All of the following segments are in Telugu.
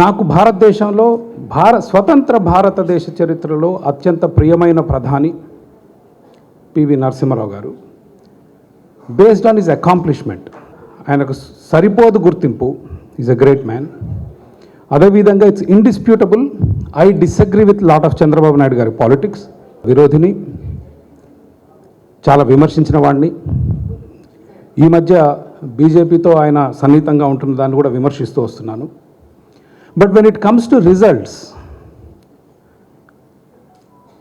నాకు భారతదేశంలో స్వతంత్ర భారతదేశ చరిత్రలో అత్యంత ప్రియమైన ప్రధాని పివి నరసింహారావు గారు. బేస్డ్ ఆన్ హిజ్ అకాంప్లిష్మెంట్, ఆయనకు సరిపోదు గుర్తింపు. Is a great man. అదేవిధంగా it's indisputable, I disagree with lot of Chandrababu Naidu గారి పాలిటిక్స్. విరోధిని, చాలా విమర్శించిన వాడిని. ఈ మధ్య బీజేపీతో ఆయన సన్నిహితంగా ఉంటున్న దాన్ని కూడా విమర్శిస్తూ వస్తున్నాను. But when it comes to results,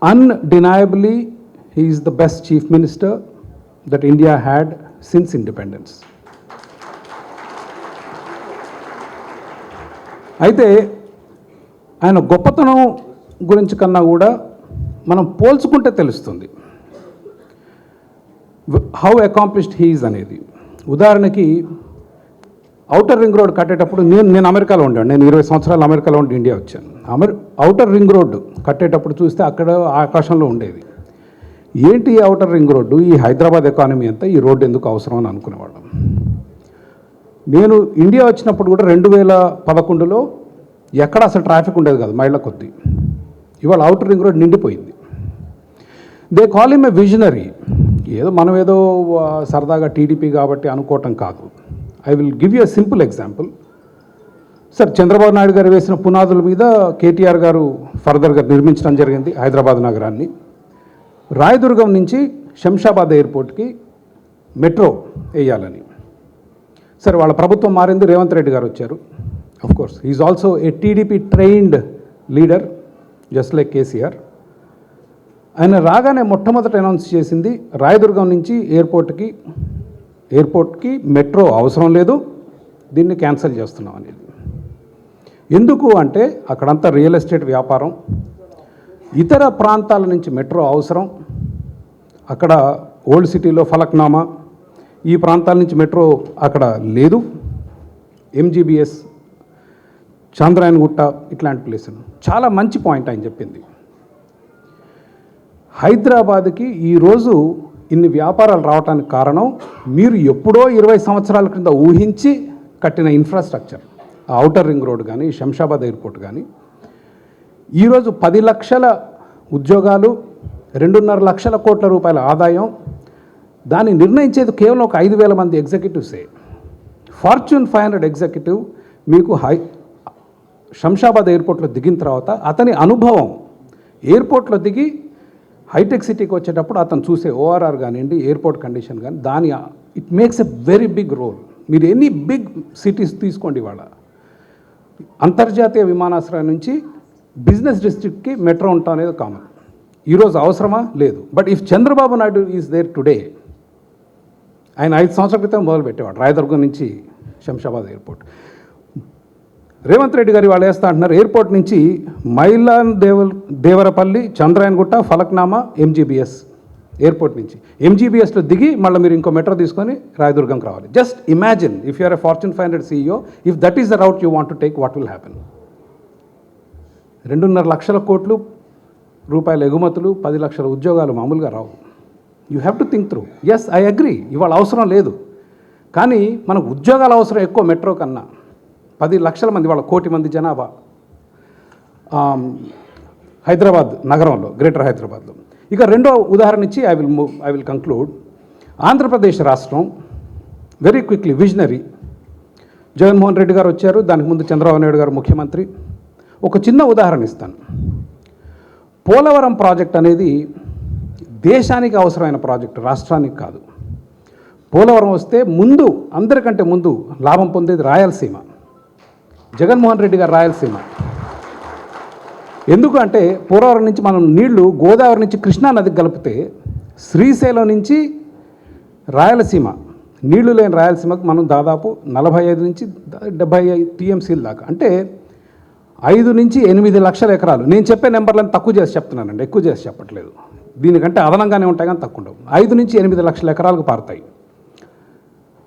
undeniably he is the best chief minister that India had since independence. అయితే ఆయన గొప్పతనం గురించి కన్నా కూడా మనం పోల్చుకుంటే తెలుస్తుంది హౌ అకాంప్లిష్డ్ హీ ఈజ్ అనేది. ఉదాహరణకి ఔటర్ రింగ్ రోడ్ కట్టేటప్పుడు నేను అమెరికాలో ఉండాను. నేను 20 సంవత్సరాలు అమెరికాలో ఉండి ఇండియా వచ్చాను. ఔటర్ రింగ్ రోడ్డు కట్టేటప్పుడు చూస్తే అక్కడ ఆకాశంలో ఉండేది. ఏంటి ఈ ఔటర్ రింగ్ రోడ్డు, ఈ హైదరాబాద్ ఎకానమీ అంతా ఈ రోడ్డు ఎందుకు అవసరం అని అనుకునేవాళ్ళం. నేను ఇండియా వచ్చినప్పుడు కూడా 2011లో ఎక్కడ అసలు ట్రాఫిక్ ఉండేది కాదు, మైళ్ళ కొద్దీ. ఇవాళ ఔటర్ రింగ్ రోడ్ నిండిపోయింది. They call him a visionary. మనం ఏదో సరదాగా టీడీపీ కాబట్టి అనుకోవటం కాదు. I will give you a simple example. Sir, Chandrababu Naidu garu వేసిన పునాదుల మీద కేటీఆర్ గారు ఫర్దర్గా నిర్మించడం జరిగింది హైదరాబాద్ నగరాన్ని. రాయదుర్గం నుంచి శంషాబాద్ ఎయిర్పోర్ట్కి మెట్రో వేయాలని. సరే, వాళ్ళ ప్రభుత్వం మారింది, రేవంత్ రెడ్డి గారు వచ్చారు. Of course he is also a TDP trained leader just like KCR. ఆయన రాగానే మొట్టమొదట అనౌన్స్ చేసింది రాయదుర్గం నుంచి ఎయిర్పోర్ట్కి మెట్రో అవసరం లేదు, దీన్ని క్యాన్సిల్ చేస్తున్నాం అనేది. ఎందుకు అంటే అక్కడంతా రియల్ ఎస్టేట్ వ్యాపారం, ఇతర ప్రాంతాల నుంచి మెట్రో అవసరం. అక్కడ ఓల్డ్ సిటీలో ఫలక్నామా, ఈ ప్రాంతాల నుంచి మెట్రో అక్కడ లేదు. ఎంజీబీఎస్, చాంద్రాయణగుట్ట ఇట్లాంటి ప్లేసులు. చాలా మంచి పాయింట్ ఆయన చెప్పింది. హైదరాబాద్కి ఈరోజు ఇన్ని వ్యాపారాలు రావడానికి కారణం మీరు ఎప్పుడో 20 సంవత్సరాల క్రింద ఊహించి కట్టిన ఇన్ఫ్రాస్ట్రక్చర్. ఆ ఔటర్ రింగ్ రోడ్ కానీ, శంషాబాద్ ఎయిర్పోర్ట్ కానీ. ఈరోజు 10 లక్షల ఉద్యోగాలు, 2.5 లక్షల కోట్ల రూపాయల ఆదాయం. దాన్ని నిర్ణయించేది కేవలం ఒక 5,000 మంది ఎగ్జిక్యూటివ్సే. ఫార్చ్యూన్ 500 ఎగ్జిక్యూటివ్ మీకు శంషాబాద్ ఎయిర్పోర్ట్లో దిగిన తర్వాత అతని అనుభవం, ఎయిర్పోర్ట్లో దిగి హైటెక్ సిటీకి వచ్చేటప్పుడు అతను చూసే ఓఆర్ఆర్ కానివ్వండి, ఎయిర్పోర్ట్ కండిషన్ కానీ, it makes a very big role. మీరు ఎనీ బిగ్ సిటీస్ తీసుకోండి, ఇవాళ అంతర్జాతీయ విమానాశ్రయం నుంచి బిజినెస్ డిస్ట్రిక్ట్కి మెట్రో ఉండటం అనేది కామన్. ఈరోజు అవసరమా? లేదు. But if Chandrababu Naidu is there today, ఆయన 5 సంవత్సరాల క్రితం మొదలుపెట్టేవాడు రాయదుర్గం నుంచి శంషాబాద్ ఎయిర్పోర్ట్. రేవంత్ రెడ్డి గారు వాళ్ళు వేస్తా అంటున్నారు ఎయిర్పోర్ట్ నుంచి Mylan Devarapalli, Chandrayangutta, Falaknuma, MGBS. Airport నుంచి ఎంజీబీఎస్లో దిగి మళ్ళీ మీరు ఇంకో మెట్రో తీసుకొని రాయదుర్గంకి రావాలి. Just imagine if you're a fortune 500 CEO, if that is the route you want to take, what will happen? 2.5 లక్షల కోట్లు రూపాయల ఎగుమతులు, 10 లక్షల ఉద్యోగాలు మామూలుగా రావు. You have to think through. Yes, I agree, ఇవాళ అవసరం లేదు. కానీ మనకు ఉద్యోగాల అవసరం ఎక్కువ మెట్రో కన్నా. 10 లక్షల మంది, వాళ్ళ 1 కోటి మంది జనాభా హైదరాబాద్ నగరంలో, గ్రేటర్ హైదరాబాద్లో. ఇక రెండో ఉదాహరణ ఇచ్చి ఐ విల్ కంక్లూడ్. ఆంధ్రప్రదేశ్ రాష్ట్రం very quickly visionary. Jaganmohan Reddy గారు వచ్చారు, దానికి ముందు చంద్రబాబు నాయుడు గారు ముఖ్యమంత్రి. ఒక చిన్న ఉదాహరణ ఇస్తాను. పోలవరం ప్రాజెక్ట్ అనేది దేశానికి అవసరమైన ప్రాజెక్టు, రాష్ట్రానికి కాదు. పోలవరం వస్తే ముందు, అందరికంటే ముందు లాభం పొందేది రాయలసీమ. జగన్మోహన్ రెడ్డి గారు రాయలసీమ. ఎందుకు అంటే పోలవరం నుంచి మనం నీళ్లు గోదావరి నుంచి కృష్ణా నదికి కలిపితే శ్రీశైలం నుంచి రాయలసీమ, నీళ్లు లేని రాయలసీమకు మనం దాదాపు 45 నుంచి 75 TMCల దాకా, అంటే 5 నుంచి 8 లక్షల ఎకరాలు. నేను చెప్పే నెంబర్లను తక్కువ చేసి చెప్తున్నానండి, ఎక్కువ చేసి చెప్పట్లేదు. దీనికంటే అదనంగానే ఉంటాయి కానీ తక్కువ ఉండవు. 5 నుంచి 8 లక్షల ఎకరాలకు పారుతాయి.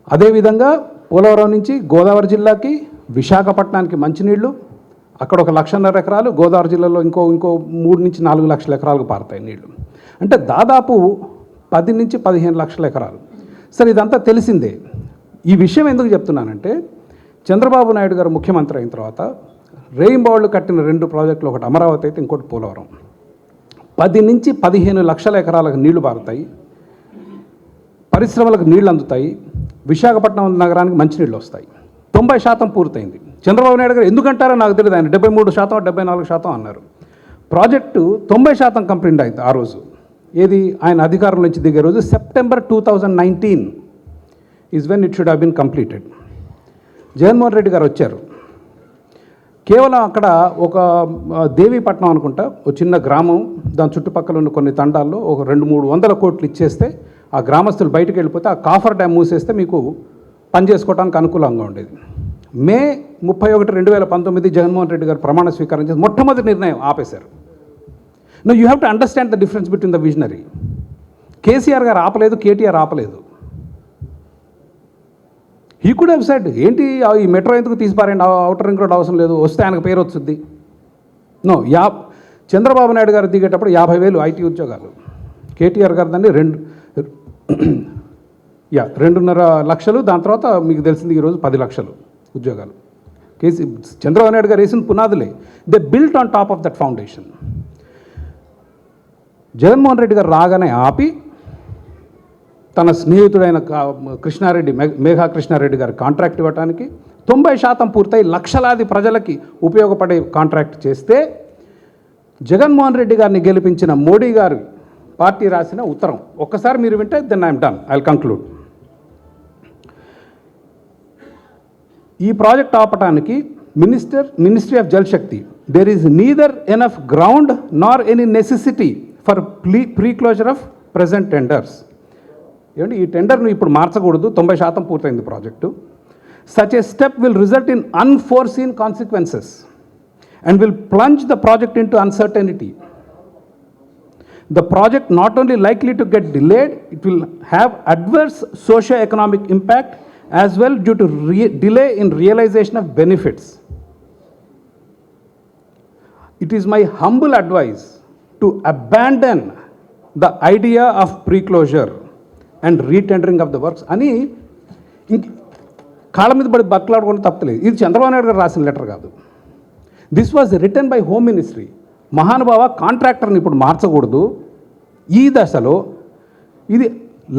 అదేవిధంగా పోలవరం నుంచి గోదావరి జిల్లాకి, విశాఖపట్నానికి మంచినీళ్ళు, అక్కడ 1.5 లక్షల ఎకరాలు, గోదావరి జిల్లాలో ఇంకో 3 నుంచి 4 లక్షల ఎకరాలకు పారుతాయి నీళ్లు. అంటే దాదాపు 10 నుంచి 15 లక్షల ఎకరాలు. సరే, ఇదంతా తెలిసిందే. ఈ విషయం ఎందుకు చెప్తున్నానంటే చంద్రబాబు నాయుడు గారు ముఖ్యమంత్రి అయిన తర్వాత రేయింబౌళ్ళు కట్టిన 2 ప్రాజెక్టులు, ఒకటి అమరావతి అయితే ఇంకోటి పోలవరం. 10 నుంచి 15 లక్షల ఎకరాలకు నీళ్లు పారుతాయి, పరిశ్రమలకు నీళ్లు అందుతాయి, విశాఖపట్నం నగరానికి మంచినీళ్ళు వస్తాయి. 90% పూర్తయింది. చంద్రబాబు నాయుడు గారు ఎందుకంటారో నాకు తెలియదు, ఆయన 73%, 74% అన్నారు. ప్రాజెక్టు 90% కంప్లీట్ అయింది ఆ రోజు. ఏది ఆయన అధికారం నుంచి దిగే రోజు September 2019 is when it should have been completed. Jaganmohan Reddy గారు వచ్చారు. కేవలం అక్కడ ఒక దేవీపట్నం అనుకుంటా, ఒక చిన్న గ్రామం, దాని చుట్టుపక్కల ఉన్న కొన్ని తండాల్లో ఒక 200-300 కోట్లు ఇచ్చేస్తే ఆ గ్రామస్తులు బయటకు వెళ్ళిపోతే ఆ కాఫర్ డ్యామ్ మూసేస్తే మీకు పని చేసుకోవడానికి అనుకూలంగా ఉండేది. మే 31, 2019 జగన్మోహన్ రెడ్డి గారు ప్రమాణ స్వీకారం చేసి మొట్టమొదటి నిర్ణయం ఆపేశారు. No you have to understand the difference between the visionary. KCR గారు ఆపలేదు, కేటీఆర్ ఆపలేదు. హీ కుడ్ హ్యావ్ సెడ్, ఏంటి ఈ మెట్రో ఎందుకు తీసిపారండి, అవుటర్ రింగ్ రోడ్ అవసరం లేదు, వస్తే ఆయనకు పేరు వచ్చింది. నో, చంద్రబాబు నాయుడు గారు దిగేటప్పుడు 50,000 ఐటీ ఉద్యోగాలు, కేటీఆర్ గారు దాన్ని 2.5 లక్షలు, దాని తర్వాత మీకు తెలిసింది ఈరోజు 10 లక్షలు ఉద్యోగాలు. చంద్రబాబు నాయుడు గారు వేసిన పునాదులే. They built on top of that foundation. Jaganmohan Reddy garu రాగానే ఆపి తన స్నేహితుడైన కృష్ణారెడ్డి, మేఘా కృష్ణారెడ్డి గారు కాంట్రాక్ట్ ఇవ్వడానికి 90% పూర్తయి లక్షలాది ప్రజలకి ఉపయోగపడే కాంట్రాక్ట్ చేస్తే జగన్మోహన్ రెడ్డి గారిని గెలిపించిన మోడీ గారు పార్టీ రాసిన ఉత్తరం ఒక్కసారి మీరు వింటే then I'm done, I will conclude. ఈ ప్రాజెక్ట్ ఆపటానికి ministry of Jal Shakti, there is neither enough ground nor any necessity for pre closure of present tenders. ఏమంటే ఈ టెండర్ను ఇప్పుడు మార్చకూడదు, 90% పూర్తయింది project. Such a step will result in unforeseen consequences and will plunge the project into uncertainty. The project not only likely to get delayed, it will have adverse socio-economic impact as well due to delay in realization of benefits. It is my humble advice to abandon the idea of pre-closure and retendering of the works. అని కాళ్ళ మీద పడి బట్లాడుకొని తప్పలేదు. ఇది చంద్రబాబు నాయుడు గారు రాసిన లెటర్ కాదు. This was written by home ministry. మహానుభావ, కాంట్రాక్టర్ని ఇప్పుడు మార్చకూడదు. ఈ దశలో ఇది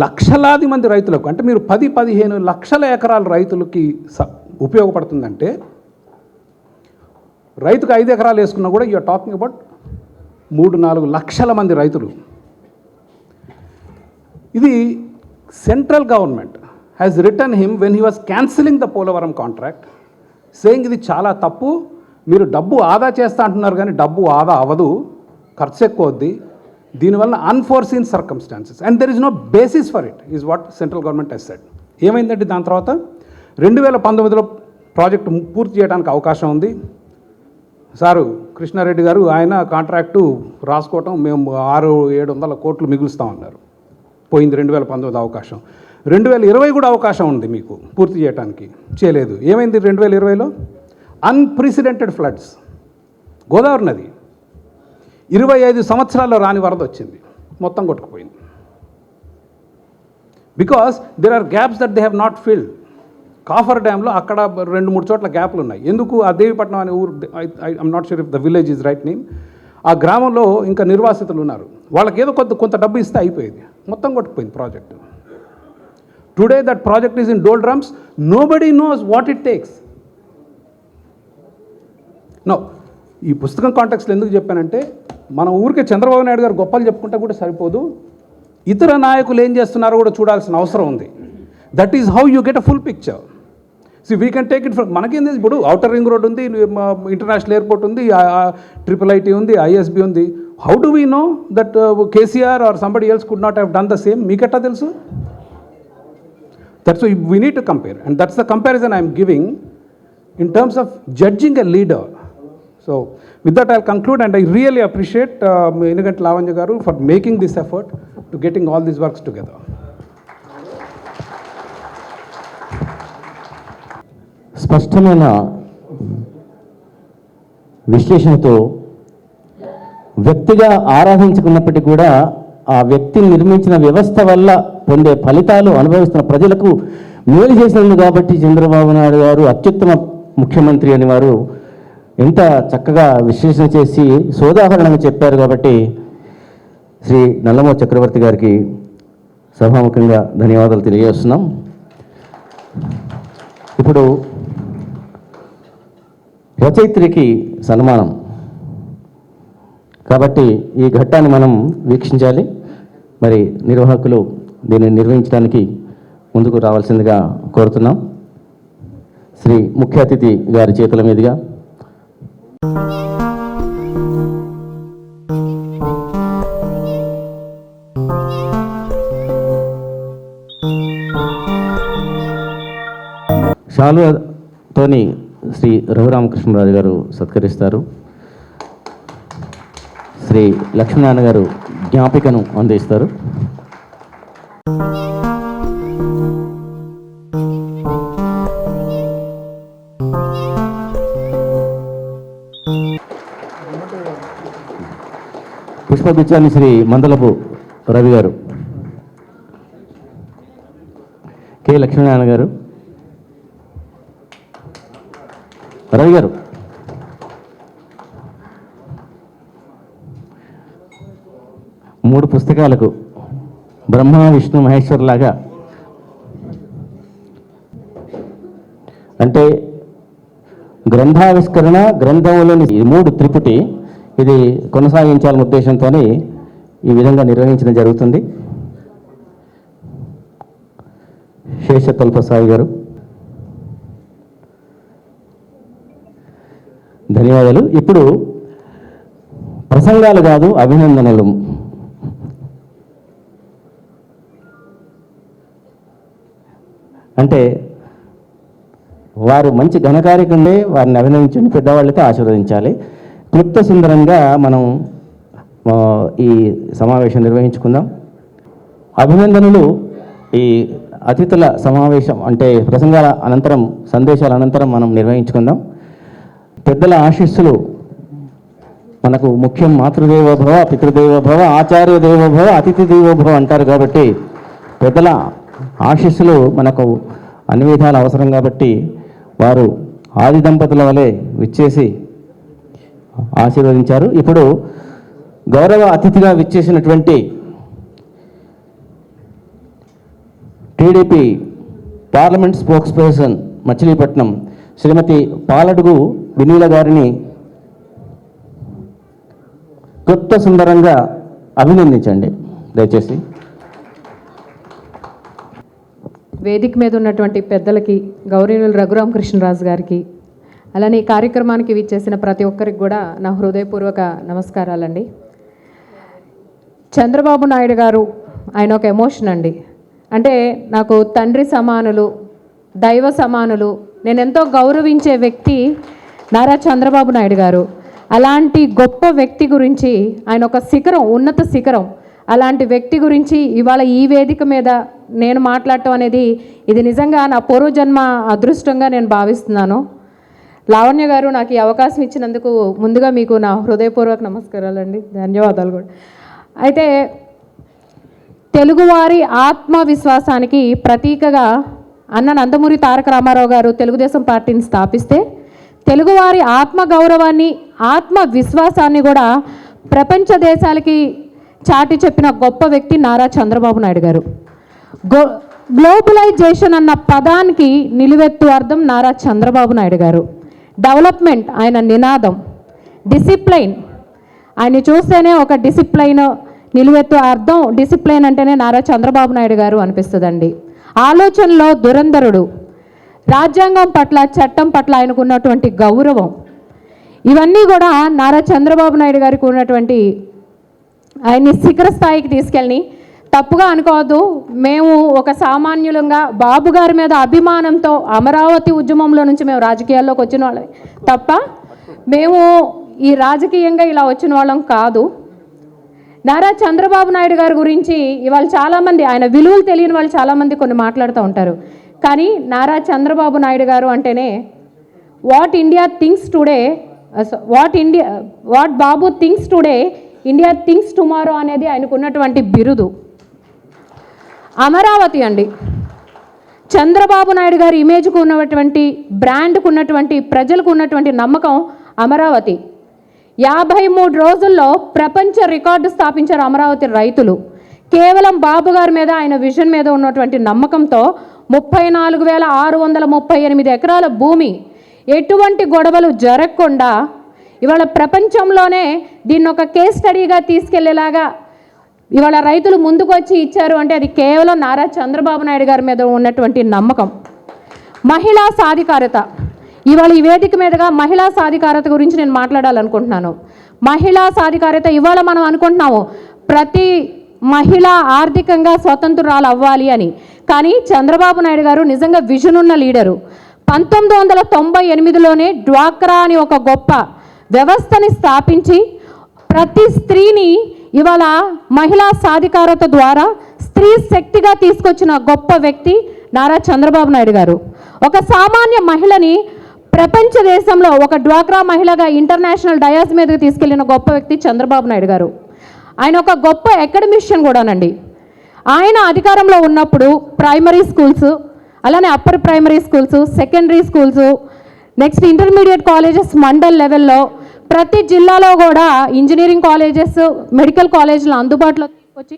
లక్షలాది మంది రైతులకు, అంటే మీరు 10-15 లక్షల ఎకరాల రైతులకి ఉపయోగపడుతుందంటే, రైతుకు 5 ఎకరాలు వేసుకున్నా కూడా యూఆర్ టాకింగ్ అబౌట్ 3-4 లక్షల మంది రైతులు. ఇది central government has return him when he was cancelling the Polavaram contract saying ఇది చాలా తప్పు, మీరు డబ్బు ఆదా చేస్తా అంటున్నారు కానీ డబ్బు ఆదా అవ్వదు, ఖర్చు ఎక్కువ వద్ది, దీనివల్ల unforeseen circumstances and there is no basis for it is what central government has said. ఏమైందంటే దాని తర్వాత 2019లో ప్రాజెక్టు పూర్తి చేయడానికి అవకాశం ఉంది. సారు కృష్ణారెడ్డి గారు ఆయన కాంట్రాక్టు రాసుకోవటం, మేము 600-700 కోట్లు మిగులుస్తామన్నారు. పోయింది 2019 అవకాశం. 2020 కూడా అవకాశం ఉంది మీకు పూర్తి చేయడానికి, చేయలేదు. ఏమైంది 2020లో? Unprecedented floods. గోదావరి నది 25 సంవత్సరాల్లో రాని వరద వచ్చింది, మొత్తం కొట్టుకుపోయింది. Because there are gaps that they have not filled. Coffer డ్యామ్లో అక్కడ 2-3 చోట్ల గ్యాప్లు ఉన్నాయి. ఎందుకు? ఆ దేవిపట్నం అనే ఊరు, I'm not sure if the village is right name. ఆ గ్రామంలో ఇంకా నిర్వాసితులు ఉన్నారు, వాళ్ళకి ఏదో కొంత డబ్బు ఇస్తే అయిపోయేది, మొత్తం కొట్టుకుపోయింది project. Today that project is in doldrums. Nobody knows what it takes. No, ఈ పుస్తకం కాంటెక్స్లో ఎందుకు చెప్పానంటే, మన ఊరికే చంద్రబాబు నాయుడు గారు గొప్పలు చెప్పుకుంటే కూడా సరిపోదు, ఇతర నాయకులు ఏం చేస్తున్నారో కూడా చూడాల్సిన అవసరం ఉంది. That is how you get a full picture. See we can take it from, మనకేంది ఇప్పుడు అవుటర్ రింగ్ రోడ్ ఉంది, ఇంటర్నేషనల్ ఎయిర్పోర్ట్ ఉంది, IIT ఉంది, ISB ఉంది. How do we know that KCR or somebody else could not have done the same? మీకెట్టా తెలుసు? That's we need to compare, and that's the comparison I'm giving in terms of judging a leader. So with that I'll conclude, and I really appreciate Iniganti Lavanya garu for making this effort to getting all these works together. స్పష్టమైన విశ్లేషణతో వ్యక్తిగా ఆరాధించుకున్నప్పటికీ కూడా ఆ వ్యక్తి నిర్మించిన వ్యవస్థ వల్ల పొందే ఫలితాలు అనుభవిస్తున్న ప్రజలకు మేలు చేసినందుకు కాబట్టి చంద్రబాబు నాయుడు గారు అత్యుత్తమ ముఖ్యమంత్రి అని వారు ఎంత చక్కగా విశ్లేషణ చేసి సోదాహరణంగా చెప్పారు కాబట్టి శ్రీ నల్లమో చక్రవర్తి గారికి సభాముఖంగా ధన్యవాదాలు తెలియజేస్తున్నాం. ఇప్పుడు రచయిత్రికి సన్మానం కాబట్టి ఈ ఘట్టాన్ని మనం వీక్షించాలి. మరి నిర్వాహకులు దీన్ని నిర్వహించడానికి ముందుకు రావాల్సిందిగా కోరుతున్నాం. శ్రీ ముఖ్య అతిథి గారి చేతుల మీదుగా శాలువాతోని శ్రీ రఘురామకృష్ణరాజు గారు సత్కరిస్తారు. శ్రీ లక్ష్మీనారాయణ గారు జ్ఞాపికను అందిస్తారు. పుష్పగుచ్చాన్ని శ్రీ మందలపు రవి గారు, కె లక్ష్మీనారాయణ గారు, రవి గారు, మూడు పుస్తకాలకు బ్రహ్మ విష్ణు మహేశ్వర్లాగా అంటే గ్రంథావిష్కరణ, గ్రంథంలోని ఈ మూడు త్రిపుటి ఇది కొనసాగించాలనే ఉద్దేశంతో ఈ విధంగా నిర్వహించడం జరుగుతుంది. శేషతల్పసాయి గారు ధన్యవాదాలు. ఇప్పుడు ప్రసంగాలు కాదు, అభినందనలు. అంటే వారు మంచి ఘనకార్యకుండే వారిని అభినందించండి, పెద్దవాళ్ళైతే ఆశీర్వదించాలి. క్లుప్త సుందరంగా మనం ఈ సమావేశం నిర్వహించుకుందాం. అభినందనలు ఈ అతిథుల సమావేశం అంటే ప్రసంగాల అనంతరం, సందేశాల అనంతరం మనం నిర్వహించుకుందాం. పెద్దల ఆశీస్సులు మనకు ముఖ్యం. మాతృదేవోభవ, పితృదేవోభవ, ఆచార్య దేవోభవ, అతిథి దేవోభవ అంటారు. కాబట్టి పెద్దల ఆశీస్సులు మనకు అన్ని విధాలు అవసరం. కాబట్టి వారు ఆది దంపతుల వలె విచ్చేసి ఆశీర్వదించారు. ఇప్పుడు గౌరవ అతిథిగా విచ్చేసినటువంటి TDP parliament spokesperson Machilipatnam Shrimati Paladugu Vineela గారిని క్లుప్త సుందరంగా అభినందించండి దయచేసి. వేదిక మీద ఉన్నటువంటి పెద్దలకి, గౌరవనీయులు రఘురామకృష్ణరాజు గారికి, అలానే ఈ కార్యక్రమానికి విచ్చేసిన ప్రతి ఒక్కరికి కూడా నా హృదయపూర్వక నమస్కారాలండి. చంద్రబాబు నాయుడు గారు ఆయన ఒక ఎమోషన్ అండి. అంటే నాకు తండ్రి సమానులు, దైవ సమానులు, నేను ఎంతో గౌరవించే వ్యక్తి నారా చంద్రబాబు నాయుడు గారు. అలాంటి గొప్ప వ్యక్తి గురించి, ఆయన ఒక శిఖరం, ఉన్నత శిఖరం, అలాంటి వ్యక్తి గురించి ఇవాళ ఈ వేదిక మీద నేను మాట్లాడటం అనేది ఇది నిజంగా నా పూర్వజన్మ అదృష్టంగా నేను భావిస్తున్నాను. లావణ్య గారు నాకు ఈ అవకాశం ఇచ్చినందుకు ముందుగా మీకు నా హృదయపూర్వక నమస్కారాలండి, ధన్యవాదాలు కూడా. అయితే తెలుగువారి ఆత్మవిశ్వాసానికి ప్రతీకగా అన్న నందమూరి తారక రామారావు గారు తెలుగుదేశం పార్టీని స్థాపిస్తే, తెలుగువారి ఆత్మగౌరవాన్ని, ఆత్మవిశ్వాసాన్ని కూడా ప్రపంచ దేశాలకి చాటి చెప్పిన గొప్ప వ్యక్తి నారా చంద్రబాబు నాయుడు గారు. గ్లోబలైజేషన్ అన్న పదానికి నిలువెత్తు అర్థం నారా చంద్రబాబు నాయుడు గారు. డెవలప్మెంట్ ఆయన నినాదం. డిసిప్లైన్ ఆయన్ని చూస్తేనే ఒక డిసిప్లైన్, నిలువెత్తు అర్థం డిసిప్లైన్ అంటేనే నారా చంద్రబాబు నాయుడు గారు అనిపిస్తుందండి. ఆలోచనలో దురంధరుడు, రాజ్యాంగం పట్ల, చట్టం పట్ల ఆయనకు ఉన్నటువంటి గౌరవం, ఇవన్నీ కూడా నారా చంద్రబాబు నాయుడు గారికి ఉన్నటువంటి ఆయన్ని శిఖర స్థాయికి తీసుకెళ్ళి, తప్పుగా అనుకోవద్దు, మేము ఒక సామాన్యులంగా బాబు గారి మీద అభిమానంతో అమరావతి ఉద్యమంలో నుంచి మేము రాజకీయాల్లోకి వచ్చిన వాళ్ళం తప్ప మేము ఈ రాజకీయంగా ఇలా వచ్చిన వాళ్ళం కాదు. నారా చంద్రబాబు నాయుడు గారి గురించి ఇవాళ చాలామంది, ఆయన విలువలు తెలియని వాళ్ళు చాలామంది కొన్ని మాట్లాడుతూ ఉంటారు. కానీ నారా చంద్రబాబు నాయుడు గారు అంటేనే what India thinks today, what Babu thinks today, India thinks tomorrow అనేది ఆయనకు ఉన్నటువంటి బిరుదు. అమరావతి అండి, చంద్రబాబు నాయుడు గారి ఇమేజ్కు ఉన్నటువంటి, బ్రాండ్కు ఉన్నటువంటి, ప్రజలకు ఉన్నటువంటి నమ్మకం అమరావతి 53 రోజుల్లో ప్రపంచ రికార్డు స్థాపించారు అమరావతి రైతులు. కేవలం బాబు గారి మీద, ఆయన విజన్ మీద ఉన్నటువంటి నమ్మకంతో 34,638 ఎకరాల భూమి ఎటువంటి గొడవలు జరగకుండా ఇవాళ ప్రపంచంలోనే దీన్ని ఒక కేస్ స్టడీగా తీసుకెళ్లేలాగా ఇవాళ రైతులు ముందుకు వచ్చి ఇచ్చారు అంటే అది కేవలం నారా చంద్రబాబు నాయుడు గారి మీద ఉన్నటువంటి నమ్మకం. మహిళా సాధికారత, ఇవాళ ఈ వేదిక మీదుగా మహిళా సాధికారత గురించి నేను మాట్లాడాలనుకుంటున్నాను. మహిళా సాధికారత ఇవాళ మనం అనుకుంటున్నాము ప్రతి మహిళ ఆర్థికంగా స్వతంత్రురాలు అవ్వాలి అని. కానీ చంద్రబాబు నాయుడు గారు నిజంగా విజన్ ఉన్న లీడరు. 1998లోనే డ్వాక్రా అని ఒక గొప్ప వ్యవస్థని స్థాపించి ప్రతి స్త్రీని ఇవాళ మహిళా సాధికారత ద్వారా స్త్రీ శక్తిగా తీసుకొచ్చిన గొప్ప వ్యక్తి నారా చంద్రబాబు నాయుడు గారు. ఒక సామాన్య మహిళని ప్రపంచ దేశంలో ఒక డ్వాక్రా మహిళగా ఇంటర్నేషనల్ డయాస్ మీదకి తీసుకెళ్లిన గొప్ప వ్యక్తి చంద్రబాబు నాయుడు గారు. ఆయన ఒక గొప్ప అకాడమిషియన్ కూడానండి. ఆయన అధికారంలో ఉన్నప్పుడు ప్రైమరీ స్కూల్స్, అలానే upper primary schools, secondary schools, next intermediate colleges mandal లెవెల్లో ప్రతి జిల్లాలో కూడా ఇంజనీరింగ్ కాలేజెస్, మెడికల్ కాలేజీలు అందుబాటులో తీసుకొచ్చి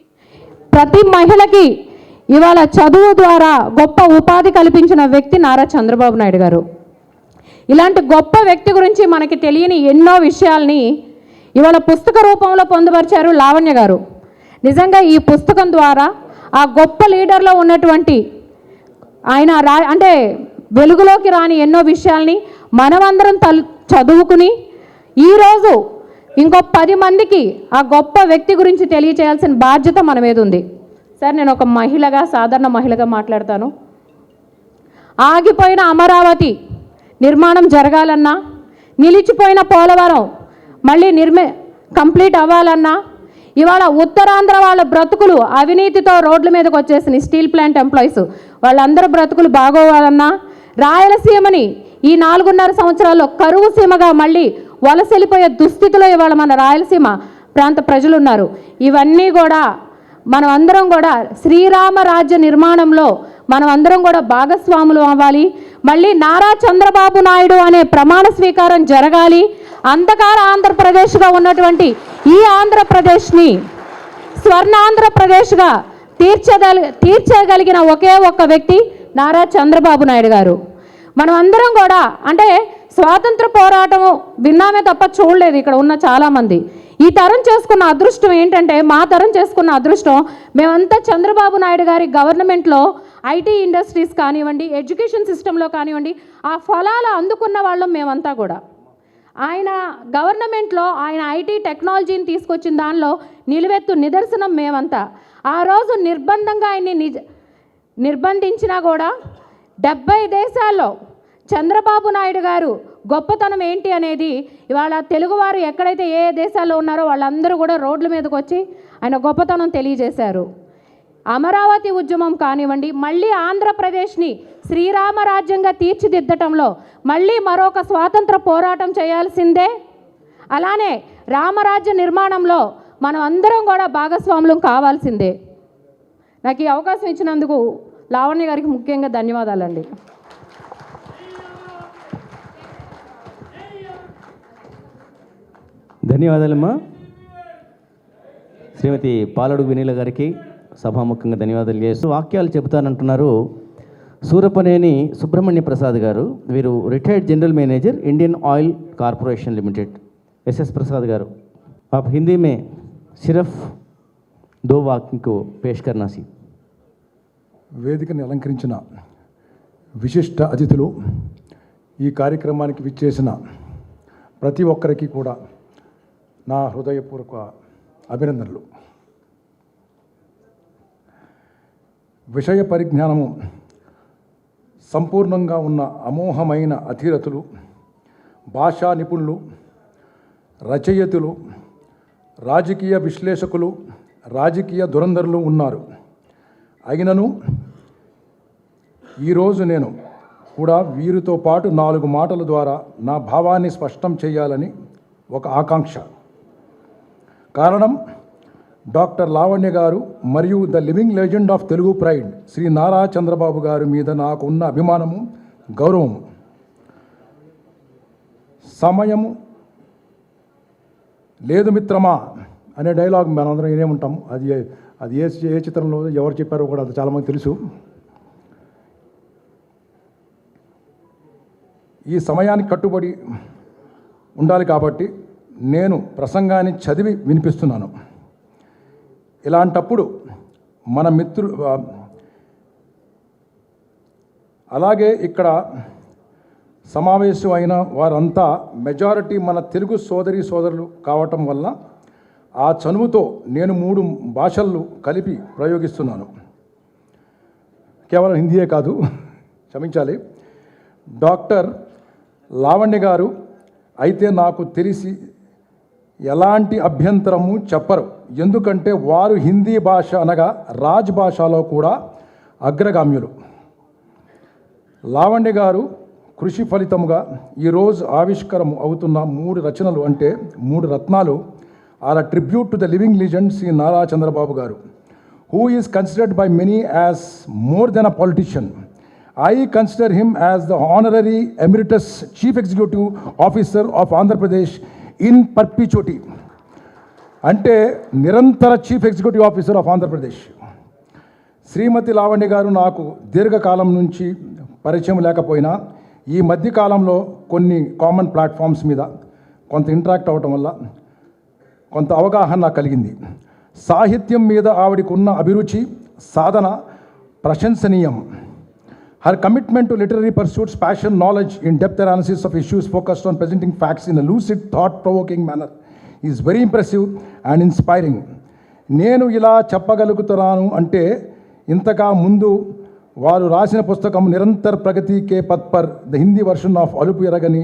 ప్రతి మహిళకి ఇవాళ చదువు ద్వారా గొప్ప ఉపాధి కల్పించిన వ్యక్తి నారా చంద్రబాబు నాయుడు గారు. ఇలాంటి గొప్ప వ్యక్తి గురించి మనకి తెలియని ఎన్నో విషయాల్ని ఇవాళ పుస్తక రూపంలో పొందుపరిచారు లావణ్య గారు. నిజంగా ఈ పుస్తకం ద్వారా ఆ గొప్ప లీడర్లో ఉన్నటువంటి ఆయన అంటే వెలుగులోకి రాని ఎన్నో విషయాల్ని మనమందరం చదువుకుని ఈరోజు ఇంకో 10 మందికి ఆ గొప్ప వ్యక్తి గురించి తెలియచేయాల్సిన బాధ్యత మన మీద ఉంది. సార్, నేను ఒక మహిళగా, సాధారణ మహిళగా మాట్లాడతాను. ఆగిపోయిన అమరావతి నిర్మాణం జరగాలన్నా, నిలిచిపోయిన పోలవరం మళ్ళీ కంప్లీట్ అవ్వాలన్నా, ఇవాళ ఉత్తరాంధ్ర వాళ్ళ బ్రతుకులు అవినీతితో రోడ్ల మీదకి వచ్చేసిన స్టీల్ ప్లాంట్ ఎంప్లాయీస్ వాళ్ళందరూ బ్రతుకులు బాగోవాలన్నా, రాయలసీమని ఈ 4.5 సంవత్సరాల్లో కరువు సీమగా మళ్ళీ వలసెళ్ళిపోయే దుస్థితిలో ఇవాళ మన రాయలసీమ ప్రాంత ప్రజలు ఉన్నారు. ఇవన్నీ కూడా మనం అందరం కూడా శ్రీరామ రాజ్య నిర్మాణంలో మనం అందరం కూడా భాగస్వాములు అవ్వాలి. మళ్ళీ నారా చంద్రబాబు నాయుడు అనే ప్రమాణ స్వీకారం జరగాలి. అంధకార ఆంధ్రప్రదేశ్గా ఉన్నటువంటి ఈ ఆంధ్రప్రదేశ్ని స్వర్ణాంధ్రప్రదేశ్గా తీర్చగలిగిన ఒకే ఒక్క వ్యక్తి నారా చంద్రబాబు నాయుడు గారు. మనం అందరం కూడా అంటే స్వాతంత్ర పోరాటము విన్నామే తప్ప చూడలేదు ఇక్కడ ఉన్న చాలామంది. ఈ తరం చేసుకున్న అదృష్టం ఏంటంటే, మా తరం చేసుకున్న అదృష్టం మేమంతా చంద్రబాబు నాయుడు గారి గవర్నమెంట్లో ఐటీ ఇండస్ట్రీస్ కానివ్వండి, ఎడ్యుకేషన్ సిస్టంలో కానివ్వండి, ఆ ఫలాలు అందుకున్న వాళ్ళం మేమంతా కూడా. ఆయన గవర్నమెంట్లో ఆయన ఐటీ టెక్నాలజీని తీసుకొచ్చిన దానిలో నిలువెత్తు నిదర్శనం మేమంతా. ఆ రోజు నిర్బంధంగా ఆయన్ని నిర్బంధించినా కూడా 70 దేశాల్లో చంద్రబాబు నాయుడు గారు గొప్పతనం ఏంటి అనేది ఇవాళ తెలుగువారు ఎక్కడైతే ఏ దేశాల్లో ఉన్నారో వాళ్ళందరూ కూడా రోడ్ల మీదకి వచ్చి ఆయన గొప్పతనం తెలియజేశారు. అమరావతి ఉద్యమం కానివ్వండి, మళ్ళీ ఆంధ్రప్రదేశ్ని శ్రీరామ రాజ్యంగా తీర్చిదిద్దటంలో మళ్ళీ మరొక స్వాతంత్ర పోరాటం చేయాల్సిందే. అలానే రామరాజ్య నిర్మాణంలో మనం అందరం కూడా భాగస్వాములం కావాల్సిందే. నాకు ఈ అవకాశం ఇచ్చినందుకు లావణ్య గారికి ముఖ్యంగా ధన్యవాదాలండి. ధన్యవాదాలమ్మా. శ్రీమతి పాలడుగు వినీల గారికి సభాముఖంగా ధన్యవాదాలు చేస్తూ వాక్యాలు చెబుతానంటున్నారు సూరపనేని సుబ్రహ్మణ్య ప్రసాద్ గారు. వీరు retired general manager Indian Oil Corporation Limited. SS Prasad గారు, आप हिंदी में सिर्फ 2 वाक्यों को पेश करना सी. వేదికని అలంకరించిన విశిష్ట అతిథులు, ఈ కార్యక్రమానికి విచ్చేసిన ప్రతి ఒక్కరికి కూడా నా హృదయపూర్వక అభినందనలు. విషయ పరిజ్ఞానము సంపూర్ణంగా ఉన్న అమోఘమైన అధిరతులు, భాషా నిపుణులు, రచయితలు, రాజకీయ విశ్లేషకులు, రాజకీయ దురంధరులు ఉన్నారు. అయినను ఈరోజు నేను కూడా వీరితో పాటు 4 మాటల ద్వారా నా భావాన్ని స్పష్టం చేయాలని ఒక ఆకాంక్ష. కారణం, డాక్టర్ లావణ్య గారు మరియు the living legend of Telugu pride Shri Nara Chandrababu గారి మీద నాకు ఉన్న అభిమానము, గౌరవము. సమయము లేదు మిత్రమా అనే డైలాగ్ మనందరం వినే ఉంటాం. అది ఏ చిత్రంలో ఎవరు చెప్పారో కూడా అది చాలామంది తెలుసు. ఈ సమయానికి కట్టుబడి ఉండాలి కాబట్టి నేను ప్రసంగాన్ని చదివి వినిపిస్తున్నాను. ఇలాంటప్పుడు మన అలాగే ఇక్కడ సమావేశం అయిన వారంతా మెజారిటీ మన తెలుగు సోదరులు కావటం వల్ల ఆ చనువుతో నేను 3 భాషలు కలిపి ప్రయోగిస్తున్నాను. కేవలం హిందీయే కాదు, క్షమించాలి. డాక్టర్ లావణ్య గారు అయితే నాకు తెలిసి ఎలాంటి అభ్యంతరము చెప్పరు. ఎందుకంటే వారు హిందీ భాష అనగా రాజ్ భాషలో కూడా అగ్రగామ్యులు. లావణ్య గారు కృషి ఫలితముగా ఈరోజు ఆవిష్కారం అవుతున్న 3 రచనలు అంటే 3 రత్నాలు are a tribute to the living legend Shri Nara Chandrababu garu, who is considered by many as more than a politician. I consider him as the honorary emeritus chief executive officer of Andhra Pradesh in perpetuity. అంటే నిరంతర chief executive officer of Andhra Pradesh. Shrimati Lavanya garu నాకు దీర్ఘకాలం నుంచి పరిచయం లేకపోయినా ఈ మధ్యకాలంలో కొన్ని కామన్ ప్లాట్ఫామ్స్ మీద కొంత ఇంటరాక్ట్ అవ్వటం వల్ల కొంత అవగాహన నాకు కలిగింది. సాహిత్యం మీద ఆవిడకున్న అభిరుచి సాధన ప్రశంసనీయం. Her commitment to literary pursuits, passion, knowledge, in-depth analysis of issues focused on presenting facts in a lucid, thought-provoking manner is very impressive and inspiring. నేను ఇలా చెప్పగలుగుతున్నాను అంటే ఇంతగా ముందు వారు రాసిన పుస్తకం Nirantar Pragati Ke Path Par the Hindi version of Alupu Eragani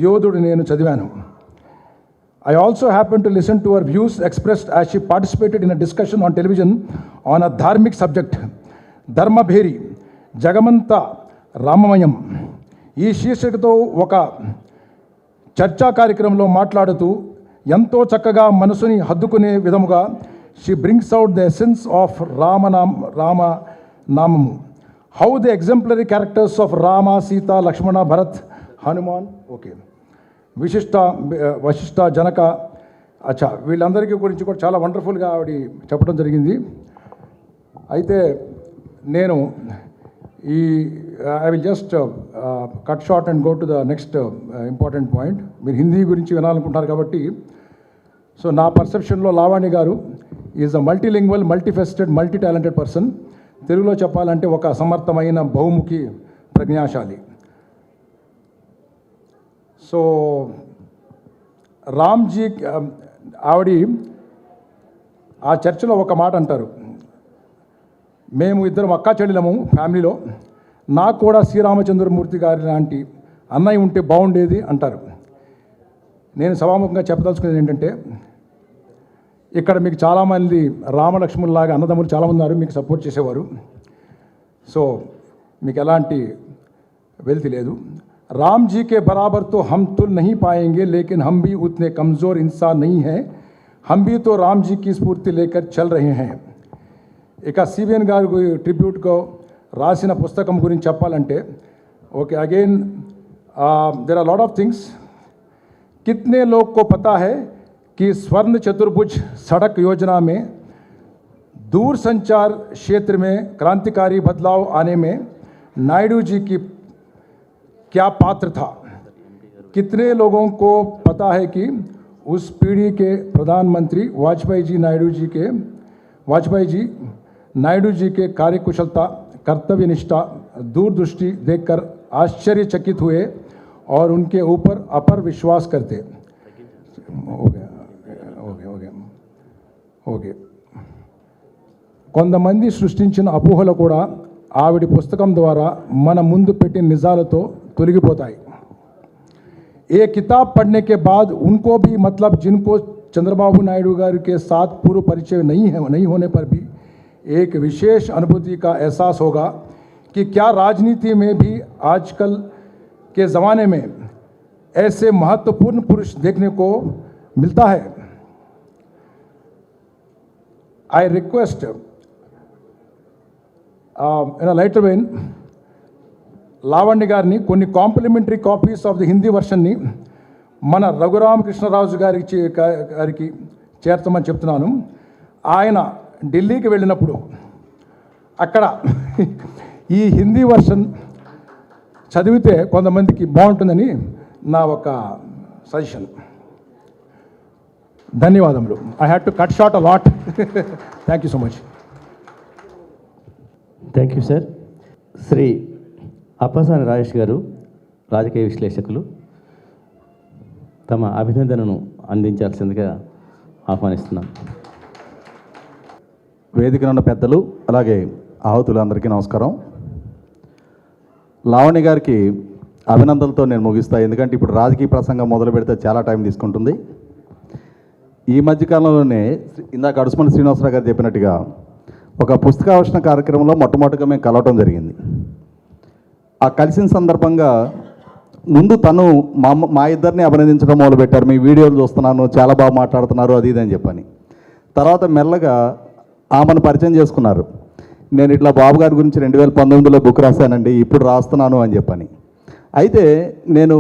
యోధుడు నేను చదివాను. I also happened to listen to her views expressed as she participated in a discussion on television on a dharmic subject, ధర్మభేరి జగమంత రామమయం. ఈ శీర్షికతో ఒక చర్చా కార్యక్రమంలో మాట్లాడుతూ ఎంతో చక్కగా మనసుని హద్దుకునే విధముగా she brings out the essence of రామనామము, how the exemplary characters of Rama, Sita, Lakshmana, Bharat, Hanuman, okay, Vashishtha, Janaka, అచ్చా, వీళ్ళందరికీ గురించి కూడా చాలా వండర్ఫుల్గా ఆవిడ చెప్పడం జరిగింది. అయితే నేను I will just cut short and go to the next important point. మీరు హిందీ గురించి వినాలనుకుంటున్నారు కాబట్టి, సో నా పర్సెప్షన్లో Lavanya garu is a multilingual, multifaceted, multi talented person. తెలుగులో చెప్పాలంటే ఒక సమర్థమైన బహుముఖి ప్రజ్ఞాశాలి. సో రామ్జీ ఆవిడ ఆ చర్చలో ఒక మాట అంటారు, మేము ఇద్దరం అక్కా చెల్లెలము ఫ్యామిలీలో, నాకు కూడా శ్రీరామచంద్రమూర్తి గారి లాంటి అన్నయ్య ఉంటే బాగుండేది అంటారు. నేను సభాముఖంగా చెప్పదలుచుకునేది ఏంటంటే, ఇక్కడ మీకు చాలామంది రామలక్ష్మణులాగా అన్నదమ్ములు చాలామంది ఉన్నారు, మీకు సపోర్ట్ చేసేవారు. సో మీకు ఎలాంటి వెల్తి లేదు. राम जी के बराबर तो हम तुल नहीं पाएंगे, लेकिन हम भी उतने कमज़ोर इंसान नहीं हैं. हम भी तो राम जी की स्फूर्ति लेकर चल रहे हैं. ఇక సిబిఎన్ గారు ట్రిబ్యూట్గా రాసిన పుస్తకం గురించి చెప్పాలంటే, okay, again there are lot of things. कितने लोग को पता है कि स्वर्ण चतुर्भुज सड़क योजना में दूर संचार क्षेत्र में क्रांतिकारी बदलाव आने में नायडू जी की क्या पात्र था. कितने लोगों को पता है कि उस पीढ़ी के प्रधानमंत्री वाजपेयी जी नायडू जी के कार्यकुशलता, कर्तव्यनिष्ठा, दूरदृष्टि देखकर आश्चर्यचकित हुए और उनके ऊपर अपर विश्वास करते. ఓకే కొంతమంది సృష్టించిన అపోహలు కూడా ఆవిడ పుస్తకం ద్వారా మన ముందు పెట్టిన నిజాలతో తొలగిపోతాయి. ఏ किताब पढ़ने के बाद उनको भी, मतलब जिनको चंद्रबाबू नायडू गारू के साथ पूर्व परिचय नहीं होने पर भी एक विशेष अनुभूति का एहसास होगा कि क्या राजनीति में भी आजकल के ज़माने में ऐसे महत्वपूर्ण पुरुष देखने को मिलता है. I request in a lighter vein, Lavanya గారిని కొన్ని complimentary copies of the Hindi వర్షన్ని మన రఘురామకృష్ణరాజు గారికి చేర్చమని చెప్తున్నాను. ఆయన ఢిల్లీకి వెళ్ళినప్పుడు అక్కడ ఈ హిందీ వర్షన్ చదివితే కొంతమందికి బాగుంటుందని నా ఒక సజెషన్. ధన్యవాదములు. I had to cut short a lot. Thank you so much. Thank you sir. Shri Appasani Rajesh గారు, రాజకీయ విశ్లేషకులు, తమ అభినందనను అందించాల్సిందిగా ఆహ్వానిస్తున్నాం. వేదికన ఉన్న పెద్దలు, అలాగే ఆహుతులందరికీ నమస్కారం. లావణ్య గారికి అభినందనలతో నేను ముగిస్తాను, ఎందుకంటే ఇప్పుడు రాజకీయ ప్రసంగం మొదలు పెడితే చాలా టైం తీసుకుంటుంది. ఈ మధ్యకాలంలోనే ఇందాక అడుసుమల్లి శ్రీనివాసరావు గారు చెప్పినట్టుగా ఒక పుస్తకావిష్కరణ కార్యక్రమంలో మొట్టమొదటిగా మేము కలవటం జరిగింది. ఆ కలిసిన సందర్భంగా ముందు తను మా ఇద్దరిని అభినందించడం మొదలుపెట్టారు. మీ వీడియోలు చూస్తున్నాను, చాలా బాగా మాట్లాడుతున్నారు, అది ఇది అని చెప్పని. తర్వాత మెల్లగా ఆమెను పరిచయం చేసుకున్నారు. నేను ఇట్లా బాబు గారి గురించి 2019లో బుక్ రాశానండి, ఇప్పుడు రాస్తున్నాను అని చెప్పని. అయితే నేను